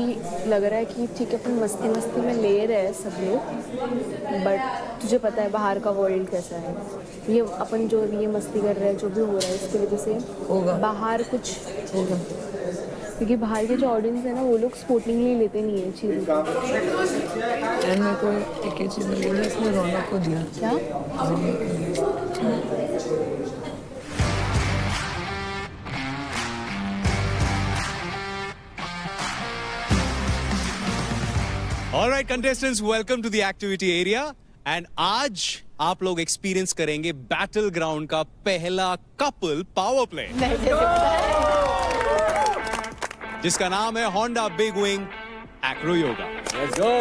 लग रहा है कि ठीक है अपन मस्ती मस्ती में ले रहे हैं सब लोग, बट तुझे पता है बाहर का वर्ल्ड कैसा है। ये अपन जो ये मस्ती कर रहे हैं, जो भी हो रहा है, इसकी वजह से होगा बाहर कुछ होगा, क्योंकि बाहर के जो ऑडियंस है ना वो लोग स्पोर्टिंगली लेते नहीं है चीज़ों को। मेरे को एक ही चीज़ लगी, इसने रौनक को दिया। क्या? All right, contestants, welcome to the activity area. And आज आप लोग एक्सपीरियंस करेंगे बैटल ग्राउंड का पहला कपल पावर प्ले, जिसका नाम है Honda big wing Acro yoga. Let's go.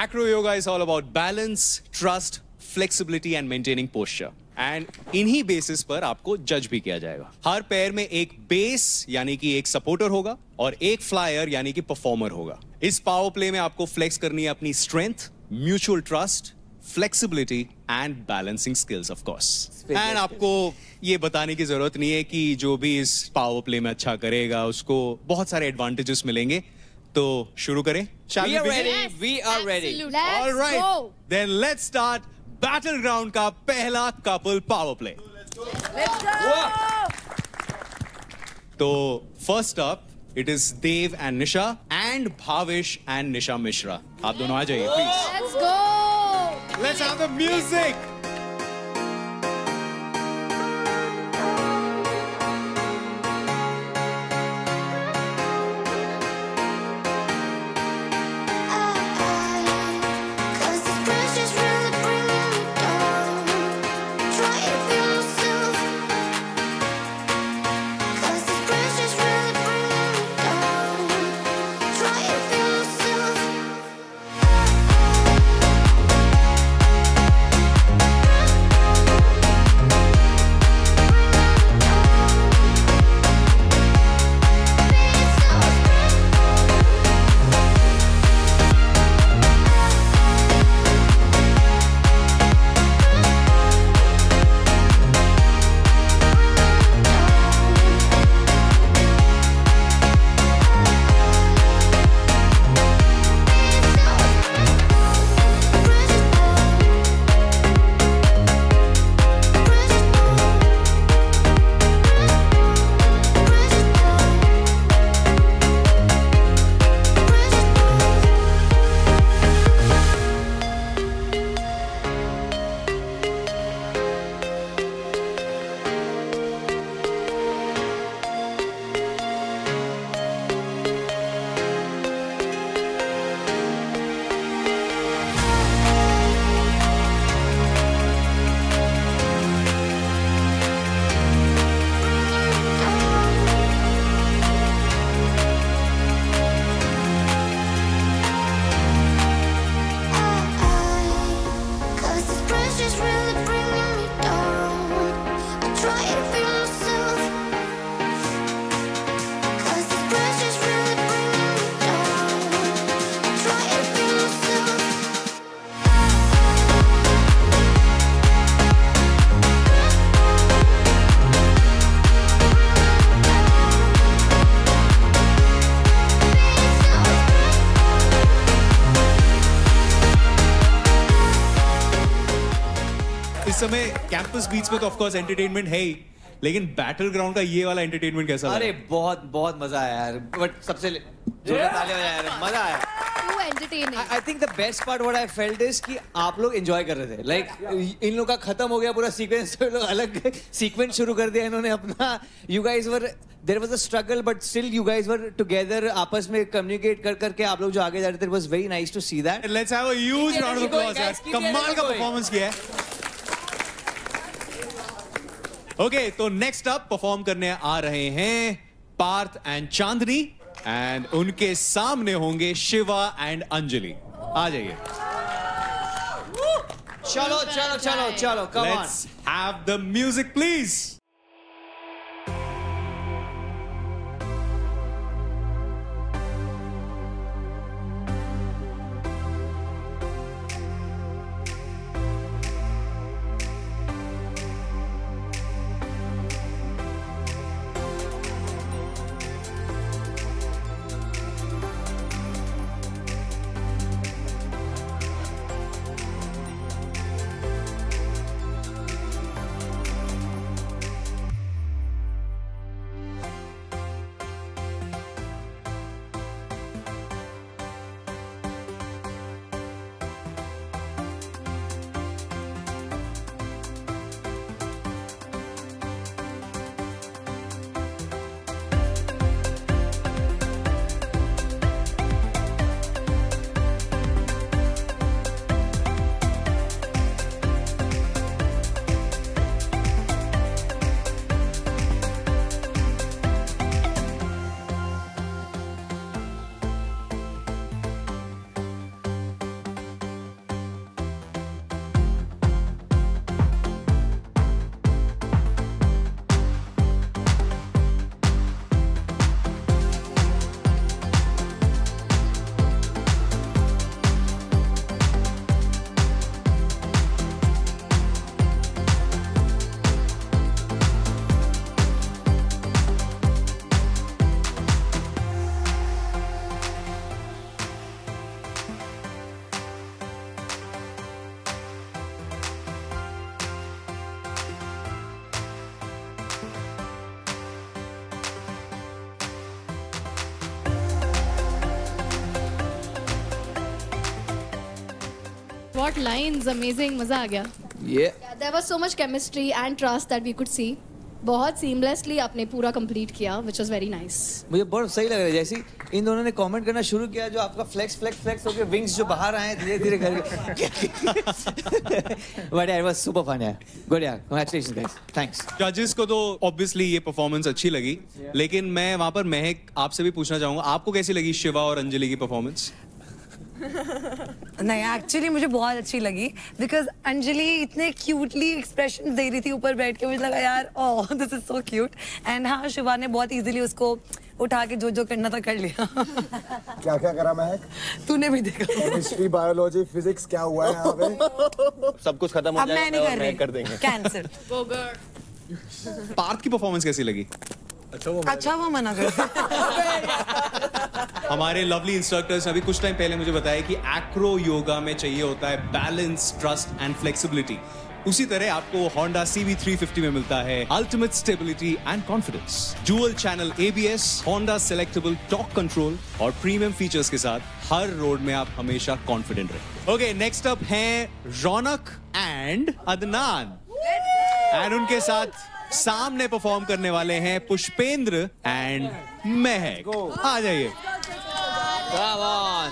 Acro yoga is all about balance, trust, flexibility and maintaining posture. And इन्हीं बेसिस पर आपको जज भी किया जाएगा। हर पैर में एक बेस यानी कि एक सपोर्टर होगा और एक फ्लायर यानी कि परफॉर्मर होगा। इस पावर प्ले में आपको फ्लेक्स करनी है अपनी strength, mutual trust, flexibility and balancing skills of course. And आपको ये बताने की जरूरत नहीं है कि जो भी इस पावर प्ले में अच्छा करेगा उसको बहुत सारे एडवांटेजेस मिलेंगे। तो शुरू करें? We are ready. We are ready. All right. Then let's start battle ground का पहला कपल पावर प्ले। तो first up it is Dev and Nisha and Bhavish and Nisha Mishra. आप दोनों आ जाइए please. Let's go. Let's have the music. समय कैंपस बीच में तो ऑफ कोर्स एंटरटेनमेंट है ही, लेकिन बैटल ग्राउंड का ये वाला एंटरटेनमेंट कैसा लगा? अरे बहुत बहुत मजा आया यार, बट सबसे जोरदार तालियां बजाया यार, मजा आया। Too entertaining. I think the best part what I felt is कि आप लोग enjoy कर रहे थे, like इन लोगों का खत्म हो गया पूरा सीक्वेंस, तो लोग अलग सीक्वेंस शुरू कर दिया इन्होंने अपना। You guys were, there was a struggle but still you guys were together, आपस में communicate कर करके आप लोग जो आगे जा रहे थे, it was very nice to see that. Let's have a huge round of applause यार, कमाल का परफॉर्मेंस किया है। Okay, तो next up परफॉर्म करने आ रहे हैं पार्थ एंड चांदनी, एंड उनके सामने होंगे शिवा एंड अंजलि। आ जाइए। चलो चलो चलो चलो, come on. Let's have the music please. What lines, amazing, मजा आ गया। Yeah. There was so much chemistry and trust that we could see. बहुत seamlessly आपने पूरा complete किया, which was very nice. मुझे बहुत सही लग रहा है, जैसे इन दोनों ने कमेंट करना शुरू किया, जो आपका फ्लेक्स फ्लेक्स फ्लेक्स होके विंग्स जो बाहर आए धीरे धीरे करके। But yeah, it was super fun यार, good यार, congratulations guys, thanks. जजेस को तो ऑब्वियसली ये परफॉर्मेंस अच्छी लगी, लेकिन मैं वहां पर महक आपसे भी पूछना चाहूंगा, आपको कैसी लगी शिवा और अंजलि की परफॉर्मेंस? नहीं, एक्चुअली मुझे बहुत अच्छी लगी, बिकॉज अंजलि इतने क्यूटली एक्सप्रेशन दे रही थी ऊपर बैठ के, मुझे लगा यार oh this is so cute. And हाँ, शिवा ने बहुत इजीली उसको उठा के जो जो करना था कर लिया। क्या क्या करा महक? तूने भी देखा। केमिस्ट्री, बायोलॉजी, फिजिक्स क्या हुआ है यहाँ पे? सब कुछ खत्म हो जाएगा और मैं कर देंगे। कैंसर। पार्थ की परफॉर्मेंस कैसी लगी? अच्छा वो मना कर। हमारे लवली इंस्ट्रक्टर्स ने अभी कुछ टाइम पहले मुझे बताया कि एक्रो योगा में चाहिए होता है बैलेंस, ट्रस्ट एंड फ्लेक्सिबिलिटी। उसी तरह आपको Honda CB350 में मिलता है ultimate stability and confidence, dual channel ABS, Honda selectable torque control और प्रीमियम फीचर्स के साथ हर रोड में आप हमेशा कॉन्फिडेंट रहे। ओके, नेक्स्ट अप हैं रौनक एंड अदनान, एंड उनके साथ सामने परफॉर्म करने वाले हैं पुष्पेंद्र एंड महक। आ जाइए। Come on.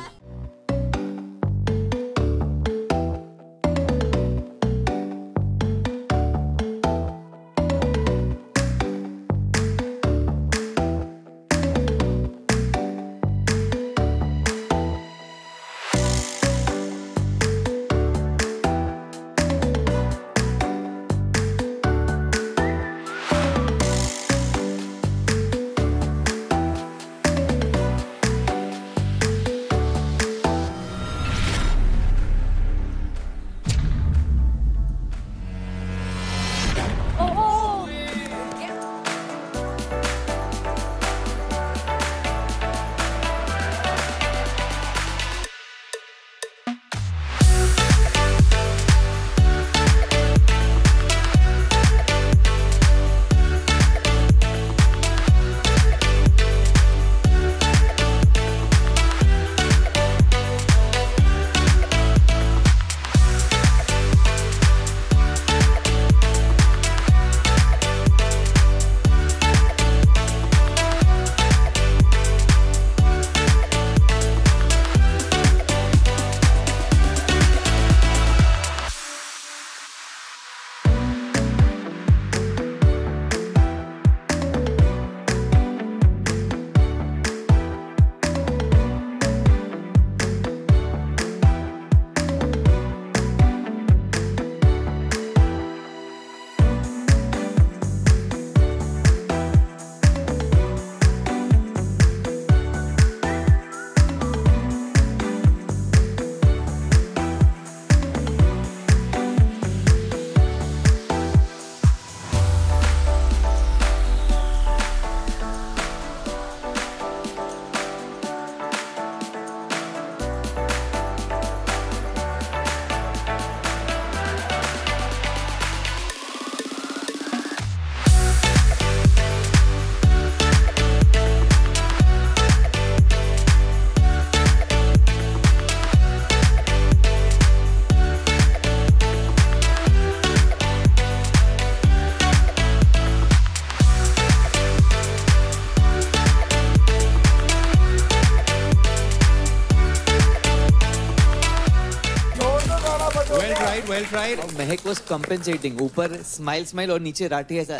tried. Mahak was compensating. ऊपर smile और नीचे राठी ऐसा.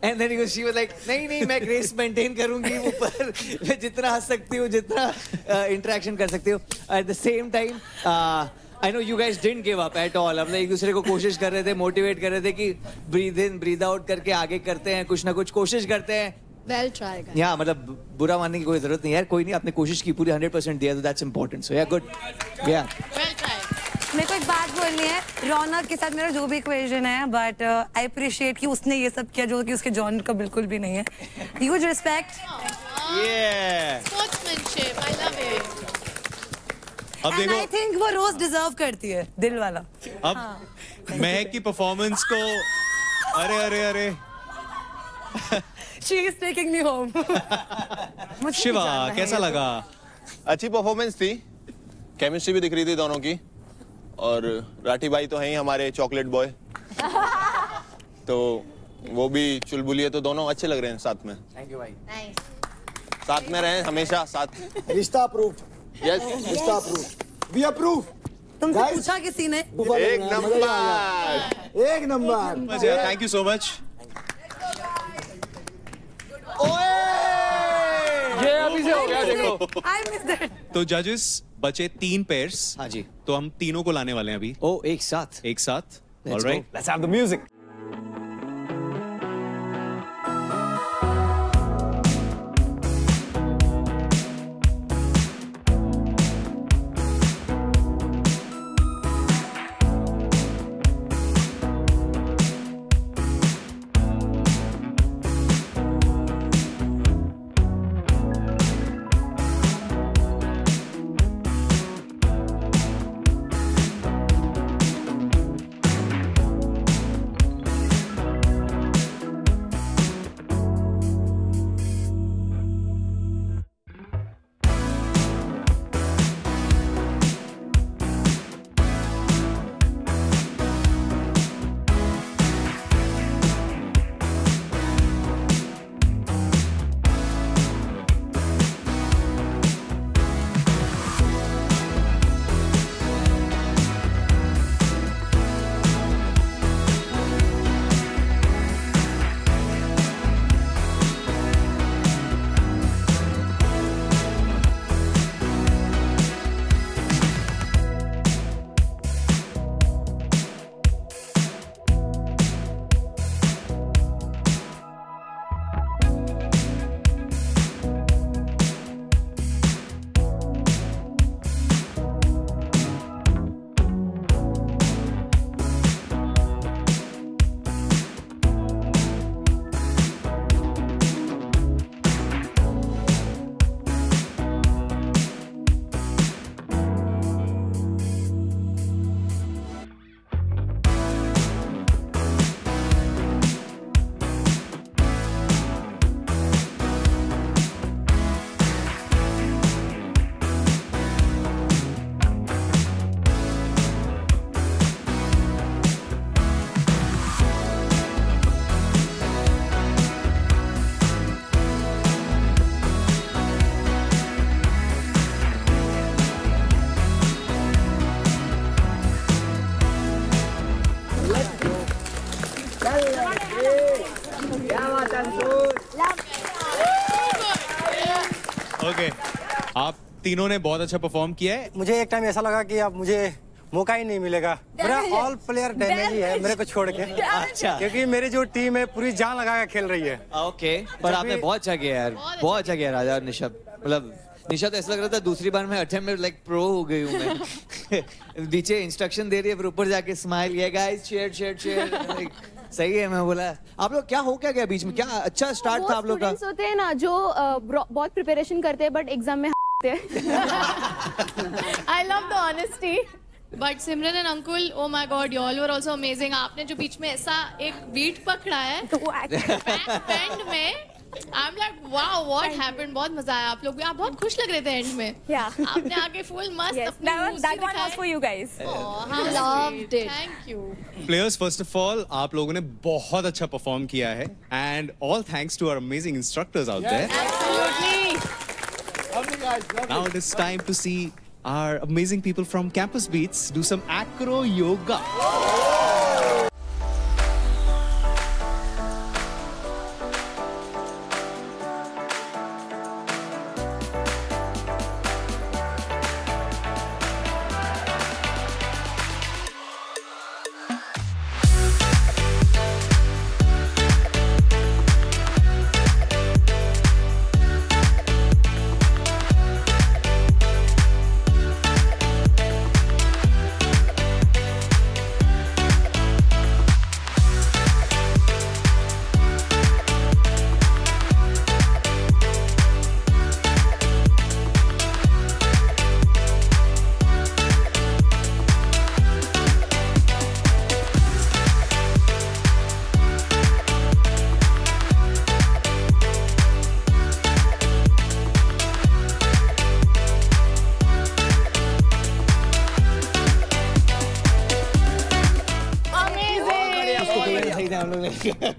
And then she was like, नहीं मैं grace maintain करूँगी ऊपर. मैं जितना हंस सकती हूँ, जितना interaction कर सकती हूँ. At the same time, I know you guys didn't give up at all. अब एक दूसरे को कोशिश कर रहे थे, motivate कर रहे थे कि breathe in, breathe out करके आगे करते हैं, कुछ ना कुछ कोशिश करते हैं. Well tried. Yeah, मतलब बुरा मानने की कोई जरूरत नहीं है यार. कोई नहीं, आपने कोशिश की पूरी 100% दिया, तो that's important. So yeah, good. Yeah. Well tried. मेरे को एक बात बोलनी है, रौनक के साथ मेरा जो भी इक्वेशन है, but I appreciate कि उसने ये सब किया जो कि उसके जॉन का बिल्कुल भी नहीं है. Huge respect. Yeah. Sportsmanship, I love it. अब And I think वो रोज डिजर्व करती है, दिल वाला. अब महक की परफॉर्मेंस को अरे She is taking me home. Shiva कैसा लगा? अच्छी परफॉर्मेंस थी, केमिस्ट्री भी दिख रही थी दोनों की, और राठी भाई तो हैं ही हमारे चॉकलेट बॉय, तो वो भी चुलबुली है, तो दोनों अच्छे लग रहे हैं साथ में. Thank you भाई. Nice. साथ में रहें हमेशा साथ. रिश्ता अप्रूव. यस रिश्ता अप्रूव. We approve. तुमसे पूछा किसी ने? एक number. Thank you so much. ये अभी से हो गया देखो. I missed it. तो जजेस बचे 3 पेयर्स. हाँ जी. तो हम तीनों को लाने वाले हैं अभी. एक साथ. All right. Let's have the music. Okay, आप तीनों ने बहुत अच्छा परफॉर्म किया है. मुझे एक टाइम ऐसा लगा कि अब मुझे मौका ही नहीं मिलेगा. मेरा ऑल प्लेयर डैमेज ही है मेरे को छोड़ के. अच्छा. क्योंकि मेरी जो टीम है पूरी जान लगा के खेल रही है. ओके, पर आपने बहुत अच्छा किया यार, बहुत अच्छा किया राजा और निशा. मतलब निशा तो ऐसा लग रहा था दूसरी बार में अटेम्प्ट में लाइक प्रो हो गई हूँ मैं. नीचे इंस्ट्रक्शन दे रही है, फिर ऊपर जाके स्माइल. ये गाइस चीयर चीयर चीयर. सही है. मैं बोला आप लोग क्या हो क्या गया बीच में? क्या अच्छा स्टार्ट था आप लोग का? स्टूडेंट्स होते हैं ना जो बहुत प्रिपरेशन करते हैं बट एग्जाम में I love the honesty. But Simran and Ankul, oh my God, you all were also amazing. आपने जो बीच में ऐसा एक बीट पकड़ा है बैंड में, I'm like wow, what happened? बहुत मजा आया. आप लोग भी आप बहुत खुश लग रहे थे एंड में. आपने आगे फुल मस्त अपनी moves that one was for you guys. I loved it. Thank you. Players, first of all, आप लोगों ने बहुत अच्छा परफॉर्म किया है, and all thanks to our amazing instructors out there. Absolutely. Now it is time to see our amazing people from Campus Beats do some acro yoga.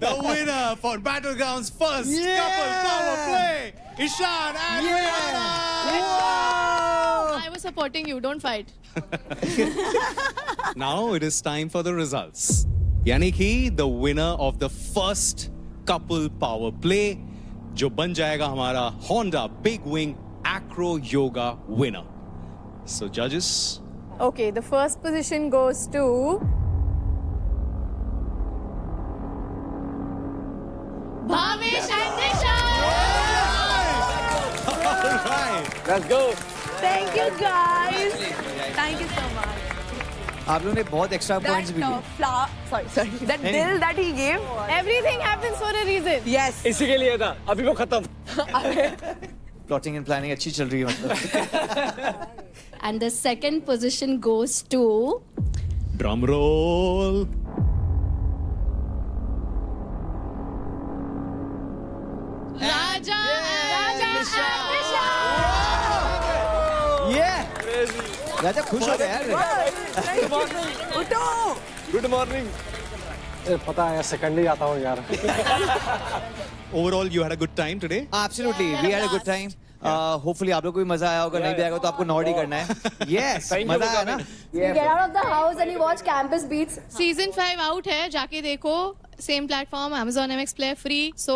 The winner for Battlegrounds first couple power play, Ishan and Rihanna. I was supporting you. Don't fight. Now it is time for the results. यानी कि the winner of the first couple power play, जो बन जाएगा हमारा Honda Big Wing Acro Yoga winner. So judges. Okay, the first position goes to Bhavish and Nisha. All right. Let's go. Thank you guys. Thank you so much. आप लोगों ने बहुत extra points भी दिए। Sorry. That dill that he gave. Everything happens for a reason. Yes. इसी के लिए था। अभी वो खत्म। प्लॉटिंग एंड प्लानिंग अच्छी चल रही है मतलब। And the second position goes to Drum roll. Raja and Nisha. राजा खुश हो गया यार। उठो। Good morning. पता है सेकंड ही आता हूँ यार। Overall, you had a good time today? Absolutely, we had a good time. Hopefully आप लोग को भी मजा आया होगा, नहीं भी आएगा तो आपको नॉट ही करना है। Yes, मजा आया ना? You get out of the house and you watch Campus Beats. Season 5 out है, जाके देखो. Same platform, Amazon MX Player free. So,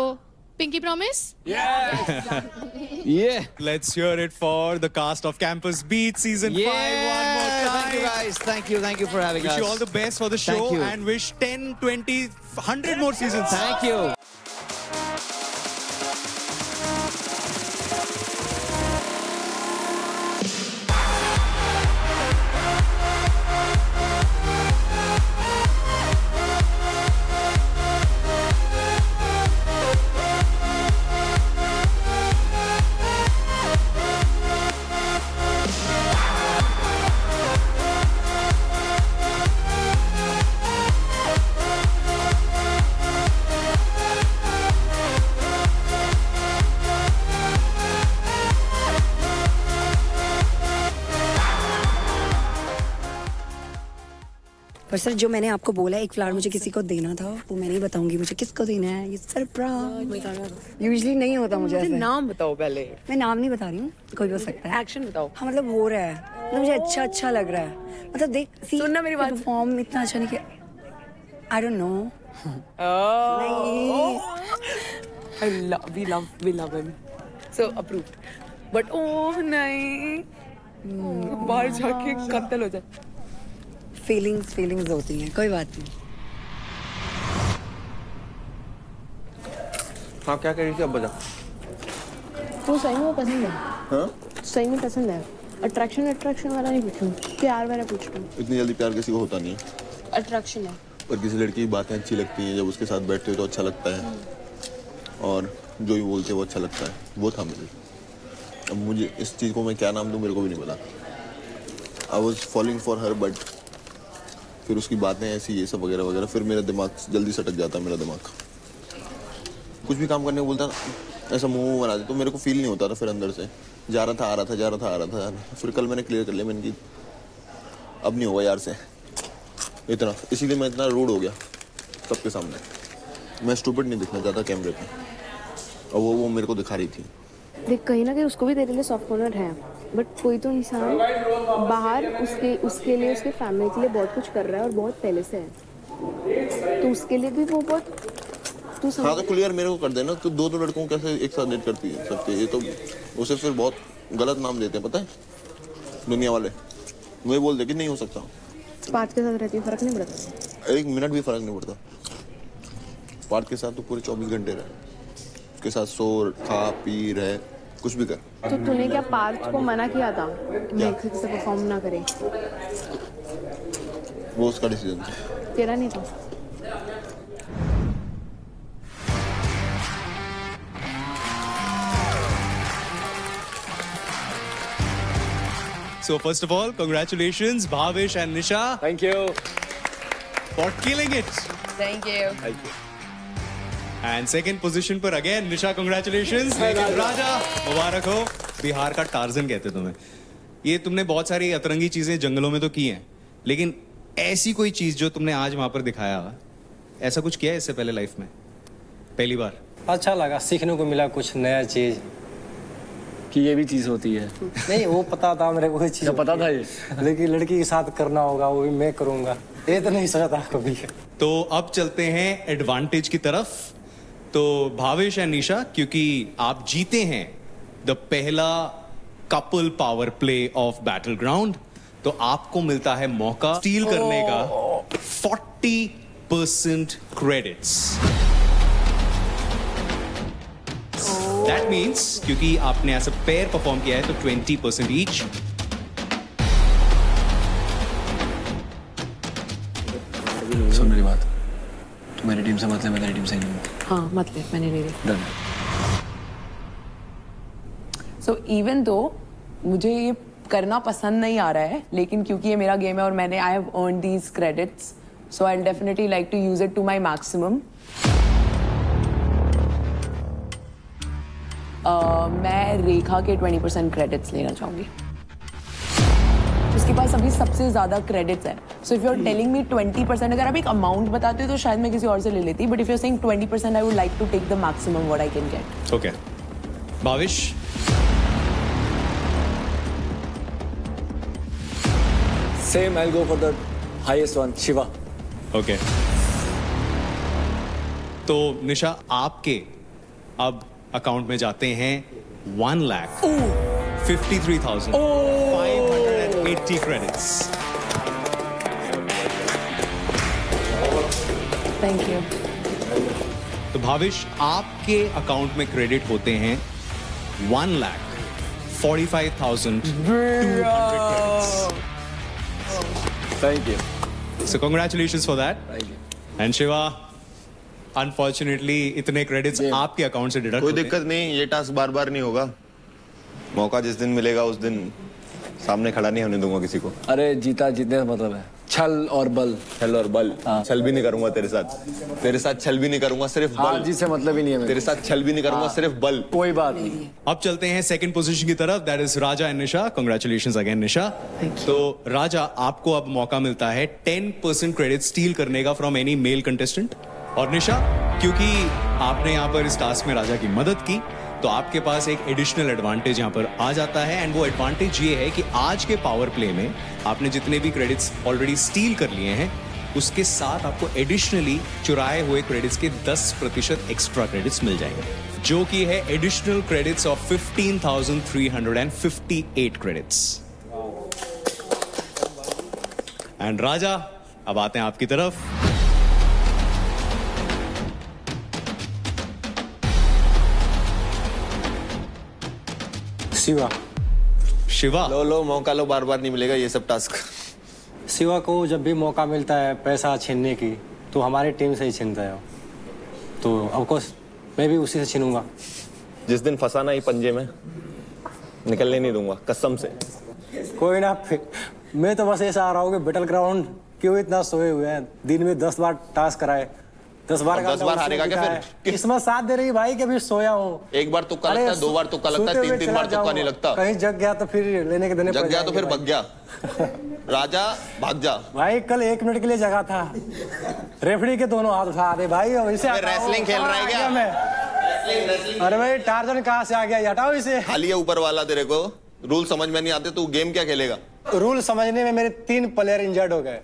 Pinky promise? Yeah. Let's hear it for the cast of Campus Beats Season 5 one more time. Thank you guys. Thank you for having us. Wish you all the best for the show Thank you. and wish 10, 20, 100 more seasons. Thank you. पर sir जो मैंने आपको बोला एक flower मुझे किसी को देना था वो मैं नहीं बताऊंगी मुझे किसको देना है ये सरप्राइज यूजुअली नहीं होता मुझे ऐसे नाम बताओ पहले मैं नाम नहीं बता रही हूँ कोई भी हो सकता है एक्शन बताओ हाँ मतलब हो रहा है मतलब मुझे अच्छा लग रहा है मतलब देख सुनना मेरी बात परफॉर्म इतना अच्छा नहीं किया I don't know we love him so approved but oh नहीं बाहर जाके कत्ल हो जाए फीलिंग्स होती हैं कोई बात नहीं हाँ क्या कह रही थी अब बता तो सही में पसंद है हाँ सही में पसंद है अट्रैक्शन वाला नहीं पूछूं प्यार वाला पूछ रहा हूँ इतनी जल्दी प्यार किसी को होता नहीं है अट्रैक्शन है पर किसी लड़की की बातें अच्छी लगती हैं जब उसके साथ बैठते हो तो अच्छा लगता है और जो भी बोलते हैं वो अच्छा लगता है वो था मुझे अब मुझे इस चीज़ को मैं क्या नाम दूँ मेरे को भी नहीं पता I was following for her but फिर उसकी बातें ऐसी ये सब वगैरह वगैरह फिर मेरा दिमाग जल्दी सटक जाता है मेरा दिमाग कुछ भी काम करने को बोलता ऐसा मुंह बना दे तो मेरे को फील नहीं होता था फिर अंदर से जा रहा था आ रहा था फिर कल मैंने क्लियर कर लिया मैंने कि अब नहीं होगा यार से इतना इसीलिए मैं इतना रूड हो गया सबके सामने मैं स्टूपिड नहीं दिखना चाहता कैमरे पे और वो मेरे को दिखा रही थी देख कहीं ना कहीं उसको भी तेरे लिए सॉफ्ट कॉर्नर है, बट कोई तो इंसान बाहर उसके लिए, उसके फैमिली के लिए बहुत कुछ कर रहा है और बहुत पहले से है, तो उसके लिए भी वो बहुत तू हाँ तो क्लियर मेरे को कर देना। तो दो लड़कों को कैसे एक साथ डेट करती है सकती है? ये तो उसे फिर बहुत गलत नाम देते हैं, पता है दुनिया वाले। मुझे बोल दे कि नहीं हो सकता। पार्थ के साथ रहती है, फर्क नहीं पड़ता, 1 मिनट भी फर्क नहीं पड़ता। पार्थ के साथ तो पूरे 24 घंटे रहे, उसके साथ सो खा पी रहे, कुछ भी कर। तो तूने क्या पार्थ को मना किया था कि मैं एक से परफॉर्म ना करे? वो उसका डिसीजन था, तेरा नहीं था। So first of all, congratulations, Bhavish and Nisha. Thank you for killing it. Thank you. Thank you. And second position पर again Nisha, congratulations. लेकिन राजा मुबारक हो, बिहार का टार्जन कहते तुम्हें। ये तुमने बहुत सारी अतरंगी चीजें जंगलों में तो की हैं, लेकिन ऐसी कोई चीज जो तुमने आज वहां पर दिखाया, ऐसा कुछ किया है इससे पहले लाइफ में? पहली बार? अच्छा लगा, सीखने को मिला कुछ नया चीज कि ये भी चीज होती है। नहीं वो पता था मेरे को, चीज पता था ये, लेकिन लड़की के साथ करना होगा वो भी मैं करूंगा, ये तो नहीं सोचा था कभी। तो अब चलते हैं एडवांटेज की तरफ। तो भावेश एंड निशा, क्योंकि आप जीते हैं द पहला couple power play of battle ground, तो आपको मिलता है मौका स्टील करने का 40% क्रेडिट्स। दैट मीन्स क्योंकि आपने एज अ पेयर परफॉर्म किया है तो 20% ईच। सुन मेरी बात, तू मेरी टीम से मत ले, मैं तेरी टीम से ही लूंगा। हाँ मत ले, मैंने ले ली। डन। So even though मुझे ये करना पसंद नहीं आ रहा है, लेकिन क्योंकि ये मेरा गेम है और मैंने I have earned these credits, so I'll definitely like to use it to my maximum. मैं रेखा के 20% क्रेडिट्स लेना चाहूंगी। उसके पास अभी सबसे ज्यादा क्रेडिट्स है। So if you are telling me 20%, अगर आप एक अमाउंट बताते हो तो शायद मैं किसी और से ले लेती, but if you are saying 20%, I would like to take the maximum what I can get. Okay Bhavish? Same, I'll go for the highest one, Shiva. Okay तो निशा, आपके अब अकाउंट में जाते हैं 1,53,580 क्रेडिट्स। Thank you. तो भाविश, आपके अकाउंट में क्रेडिट होते हैं 1,45,200 credits. Thank you. So congratulations for that. Thank you. And Shiva, unfortunately इतने क्रेडिट्स आपके अकाउंट से डिडक्ट कोई दिक्कत नहीं, ये टास्क बार बार नहीं होगा। मौका जिस दिन मिलेगा उस दिन सामने खड़ा नहीं होने दूंगा किसी को। अरे जीता जीतने का मतलब है छल और बल। छल और बल? हाँ। छल भी नहीं करूंगा तेरे साथ, तेरे साथ छल भी नहीं करूंगा, सिर्फ बल। जी से मतलब ही नहीं है, तेरे साथ छल भी नहीं करूंगा, हाँ। सिर्फ बल। कोई बात नहीं। अब चलते हैं सेकंड पोजीशन की तरफ, that is Raja and Nisha. Congratulations again Nisha. तो राजा, आपको अब मौका मिलता है 10% क्रेडिट स्टील करने का फ्रॉम एनी मेल कंटेस्टेंट। और निशा, क्योंकि आपने यहाँ पर इस टास्क में राजा की मदद की, तो आपके पास एक एडिशनल एडवांटेज यहाँ पर आ जाता है। एंड वो एडवांटेज ये है कि आज के पावर प्ले में आपने जितने भी क्रेडिट्स ऑलरेडी स्टील कर लिए हैं, उसके साथ आपको एडिशनली चुराए हुए क्रेडिट्स के 10% एक्स्ट्रा क्रेडिट्स मिल जाएंगे, जो कि है additional credits of 15,358 credits. And Raja, अब आते हैं आपकी तरफ। शिवा। शिवा? लो मौका लो, बार बार नहीं मिलेगा ये सब टास्क। शिवा को जब भी मौका मिलता है पैसा छीनने की, तो हमारी टीम से ही छीनता है, तो ऑफकोर्स मैं भी उसी से छीनूंगा। जिस दिन फंसाना ही पंजे में, निकलने नहीं दूंगा कसम से। कोई ना, मैं तो बस ऐसा आ रहा हूँ कि बैटल ग्राउंड क्यों इतना सोए हुए हैं, दिन में 10 बार टास्क कराए, 10 बार हारेगा क्या फिर? किस्मत साथ दे रही भाई कि अभी सोया हूँ। एक बार तुक्का लगता है, 2 बार तुक्का लगता है, 3 बार तुक्का नहीं लगता। कहीं जग गया तो फिर लेने के देने जग गया तो फिर भग गया। राजा भाग जा भाई, कल 1 मिनट के लिए जगा था, रेफरी के दोनों हाथ उठा दे भाई, और इसे रेसलिंग खेल रहा है क्या? अरे भाई टार्जन कहाँ से आ गया, हटाओ इसे। खाली है ऊपर वाला, तेरे को रूल समझ में नहीं आते, तू गेम क्या खेलेगा? रूल समझने में मेरे 3 प्लेयर इंजर्ड हो गए।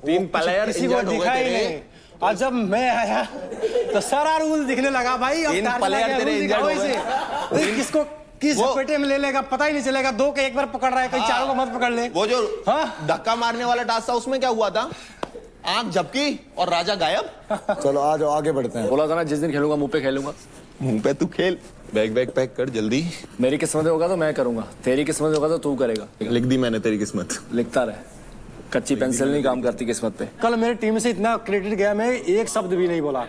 3 प्लेयर किसी को दिखा ही नहीं, और जब मैं आया तो सारा रूल दिखने लगा भाई। 3 प्लेयर तेरे इंजर्ड हो गए। किसको किस पेटे में ले लेगा पता ही नहीं चलेगा। 2 के एक बार पकड़ रहा है, कहीं 4 को मत पकड़ ले। वो जो धक्का मारने वाला टास्क था उसमें क्या हुआ था? आंख झपकी और राजा गायब। चलो आ जाओ आगे बढ़ते हैं। बोला था ना जिस दिन खेलूंगा मुंह पे खेलूंगा। मुंह पे तू खेल, बैग पैक कर जल्दी। मेरी किस्मत होगा तो मैं करूंगा, तेरी किस्मत होगा तो तू करेगा। लिख दी मैंने तेरी किस्मत। लिखता रहे, कच्ची पेंसिल नहीं काम करती किस्मत पे। कल मेरी टीम से इतना क्रेडिट गया, मैं एक शब्द भी नहीं बोला।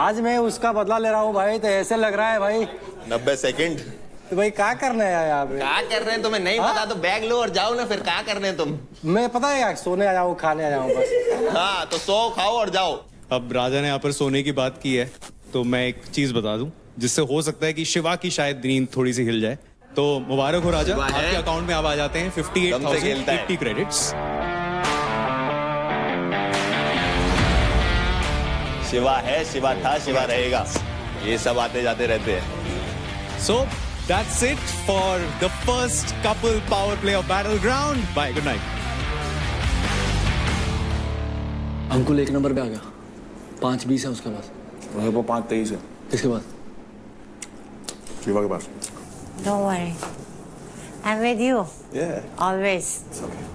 आज मैं उसका बदला ले रहा हूँ भाई, तो ऐसे लग रहा है भाई 90 सेकंड। तो भाई क्या करना है यहाँ पे? क्या कर रहे हैं तुम्हें नहीं पता तो बैग लो और जाओ ना, फिर क्या कर रहे हैं तुम? मैं पता है यार, सोने आया हूँ, खाने आया हूँ बस। हाँ तो सो खाओ और जाओ। अब राजा ने यहाँ पर सोने की बात की है, तो मैं एक चीज बता दूं जिससे हो सकता है कि शिवा की शायद नींद थोड़ी सी हिल जाए। तो मुबारक हो राजा, आपके अकाउंट में अब आ जाते हैं 58,050 क्रेडिट्स। शिवा है, शिवा था, शिवा रहेगा, ये सब आते जाते रहते हैं। So that's it for the first couple power play of Battleground. Bye, good night. Uncle 1 number पे आ गया, 5-20 है उसके पास। वो 5-23 है। किसके पास? शिवा के पास। Don't worry, I'm with you. Yeah. Always. It's okay.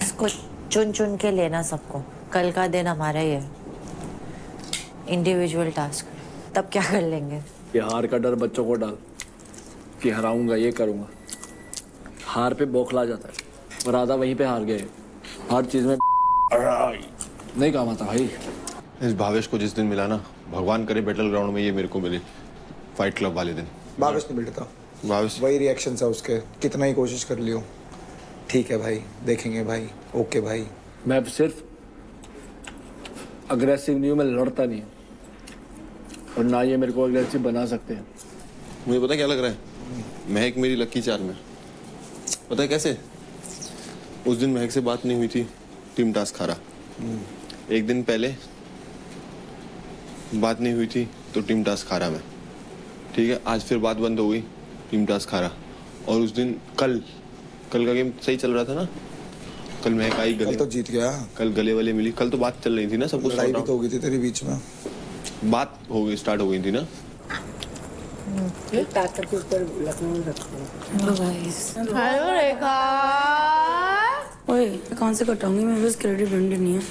इसको चुन के लेना सबको। कल का दिन हमारा ही है। इंडिविजुअल टास्क, तब क्या कर लेंगे? ये हार का डर बच्चों को डाल कि हराऊंगा, ये करूंगा। हार पे बौखला जाता है, और राधा वहीं पे हार गए। हर चीज में नहीं काम आता भाई। इस भावेश को जिस दिन मिला ना, भगवान करे बैटल ग्राउंड में ये मेरे को मिले, फाइट क्लब वाले दिन। भावेश नहीं मिलता, भावेश वही रिएक्शन था उसके, कितना ही कोशिश कर लियो। ठीक है भाई, देखेंगे भाई। ओके भाई। मैं सिर्फ अग्रेसिव नहीं हूँ, मैं लड़ता नहीं हूँ, और ना ये मेरे को अग्रेसिव बना सकते हैं। मुझे पता क्या लग रहा है, महक मेरी लकी चार्म है। पता है कैसे? उस दिन महक से बात नहीं हुई थी, टीम टास्क हारा। एक दिन पहले बात नहीं हुई थी तो टीम टास्क हारा मैं। ठीक है, आज फिर बात बंद हो गई, टीम टास्क हारा। और उस दिन कल का गेम सही चल रहा था ना, कल महक आई, कल तो जीत गया। कल गले वाले मिली, कल तो बात चल रही थी ना, सब कुछ लड़ाई भी तो हो गई थी तेरे बीच में, बात हो गई, स्टार्ट हो गई थी ना। पैक करके ऊपर लखनऊ में रखो। हेलो रेखा। ओए कहाँ से कटाऊंगी मैं, बस क्रेडिट बंडल नहीं है।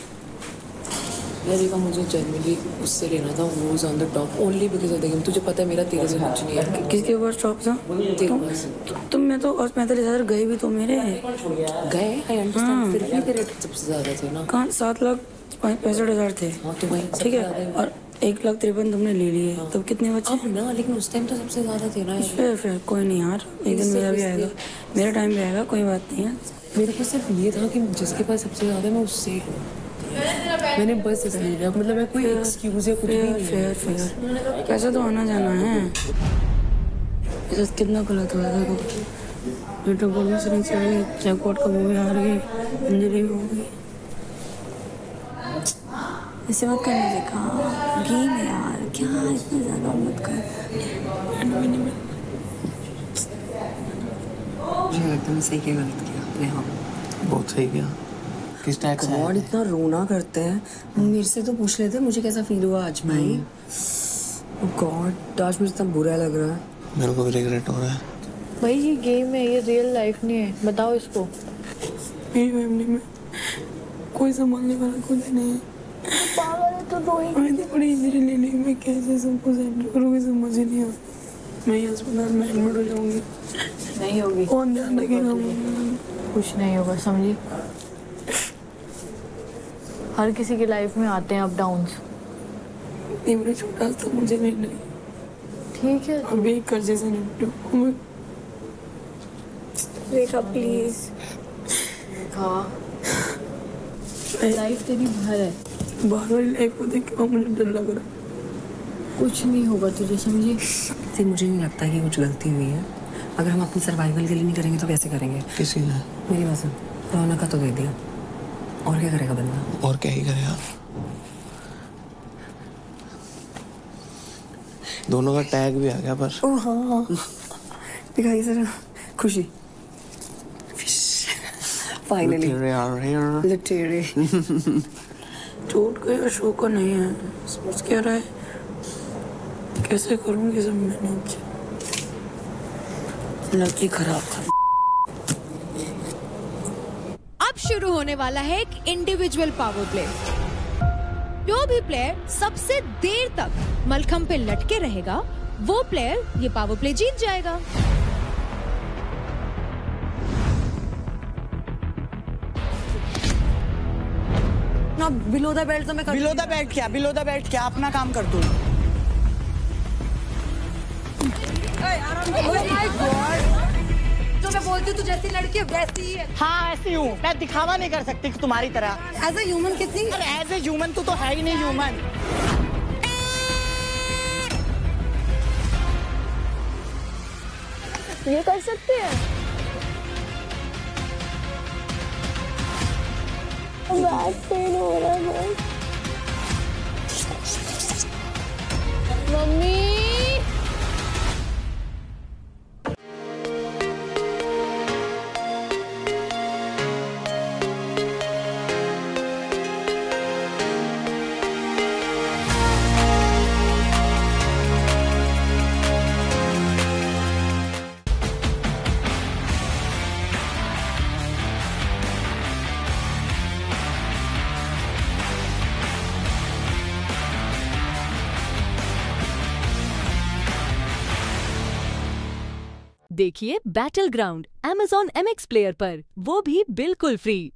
रेखा मुझे जनरली उससे लेना था, वो is on the top only because of the game. तुझे पता है मेरा तेरे से कुछ नहीं है। किसके पास टॉप था? तेरे पास। तुम मैं तो और 45,000 गए भी तो मेरे गए। आई अंडरस्टैंड, फिर भी तेरे सबसे ज्यादा थे ना। कहाँ 7,65,000 थे। हाँ तो वही ठीक है, और 1,53,000 तुमने ले लिए। तब कितने बचे? अब ना, लेकिन उस टाइम तो सबसे ज्यादा थे ना। फिर कोई नहीं यार, एक दिन मेरा भी आएगा, मेरा टाइम भी आएगा, कोई बात नहीं है। मेरे को सिर्फ ये था कि जिसके पास सबसे ज्यादा मैं उससे मैंने बस इसलिए लिया, मतलब मैं कोई एक्सक्यूज या कुछ भी नहीं। फेयर पैसा तो आना जाना है। इस कितना गलत हुआ था, बेटा बोल में सिर्फ चली, जैकपॉट का वो भी हार गई, इंजरी हो गई। ऐसे मत करना देखा, गेम है यार, क्या इतना ज़्यादा मत कर। मुझे लगता है सही क्या गलत किया आपने। हाँ बहुत सही किया। किस टाइप से गॉड इतना रोना करते हैं, मेरे से तो पूछ लेते मुझे कैसा फील हुआ आज भाई। गॉड आज मुझे इतना बुरा लग रहा है। मेरे को भी रिग्रेट हो रहा है भाई। ये गेम है, ये रियल लाइफ नहीं है, बताओ इसको। मेरी फैमिली में कोई संभालने वाला खुद नहीं है। पागल है तो रोएंगे। मैंने बड़ी इंजरी ले ली, मैं कैसे सबको हैंडल करूँगी समझ ही नहीं आता। मैं अस्पताल में एडमिट हो जाऊँगी। नहीं होगी, कौन ध्यान रखेगा? कुछ नहीं होगा, समझिए। हर किसी की लाइफ में आते हैं अप डाउन्स। ये मेरा छोटा सा मुझे नहीं ठीक है, अभी कर्जे से निपटो। रेखा प्लीज। रेखा लाइफ तेरी बाहर है, बाहर वाली लाइफ को देख के मुझे डर लग रहा है। कुछ नहीं होगा तुझे, समझिए। फिर मुझे नहीं लगता कि कुछ गलती हुई है। अगर हम अपनी सर्वाइवल के लिए नहीं करेंगे तो कैसे करेंगे? किसी ने मेरी बात सुन, रौनक का तो दे दिया, और क्या करेगा बंदा? और क्या ही करेगा? दोनों का टैग भी आ गया पर। ओह हाँ दिखाई जरा खुशी। फाइनली लिटरेरी टूट गया शो का नहीं है, सोच क्या रहा है कैसे करूंगी सब मैनेज। लकी खराब था। अब शुरू होने वाला है एक इंडिविजुअल पावर प्ले। जो भी प्लेयर सबसे देर तक मलखंब पे लटके रहेगा वो प्लेयर ये पावर प्ले जीत जाएगा। ना बिलो द बेल्ट तो मैं बिलो द बेल्ट क्या, बिलो द बेल्ट क्या, अपना काम कर तू। जो मैं बोलती हूँ तू जैसी लड़की है वैसी ही है। हाँ ऐसी हूँ, मैं दिखावा नहीं कर सकती तुम्हारी तरह। एज ए ह्यूमन कितनी, एज ए ह्यूमन तू तो है ही नहीं ह्यूमन। ये कर सकते हैं। बैक पेन हो रहा है मम्मी। देखिए battle ground Amazon MX player पर, वो भी बिल्कुल फ्री।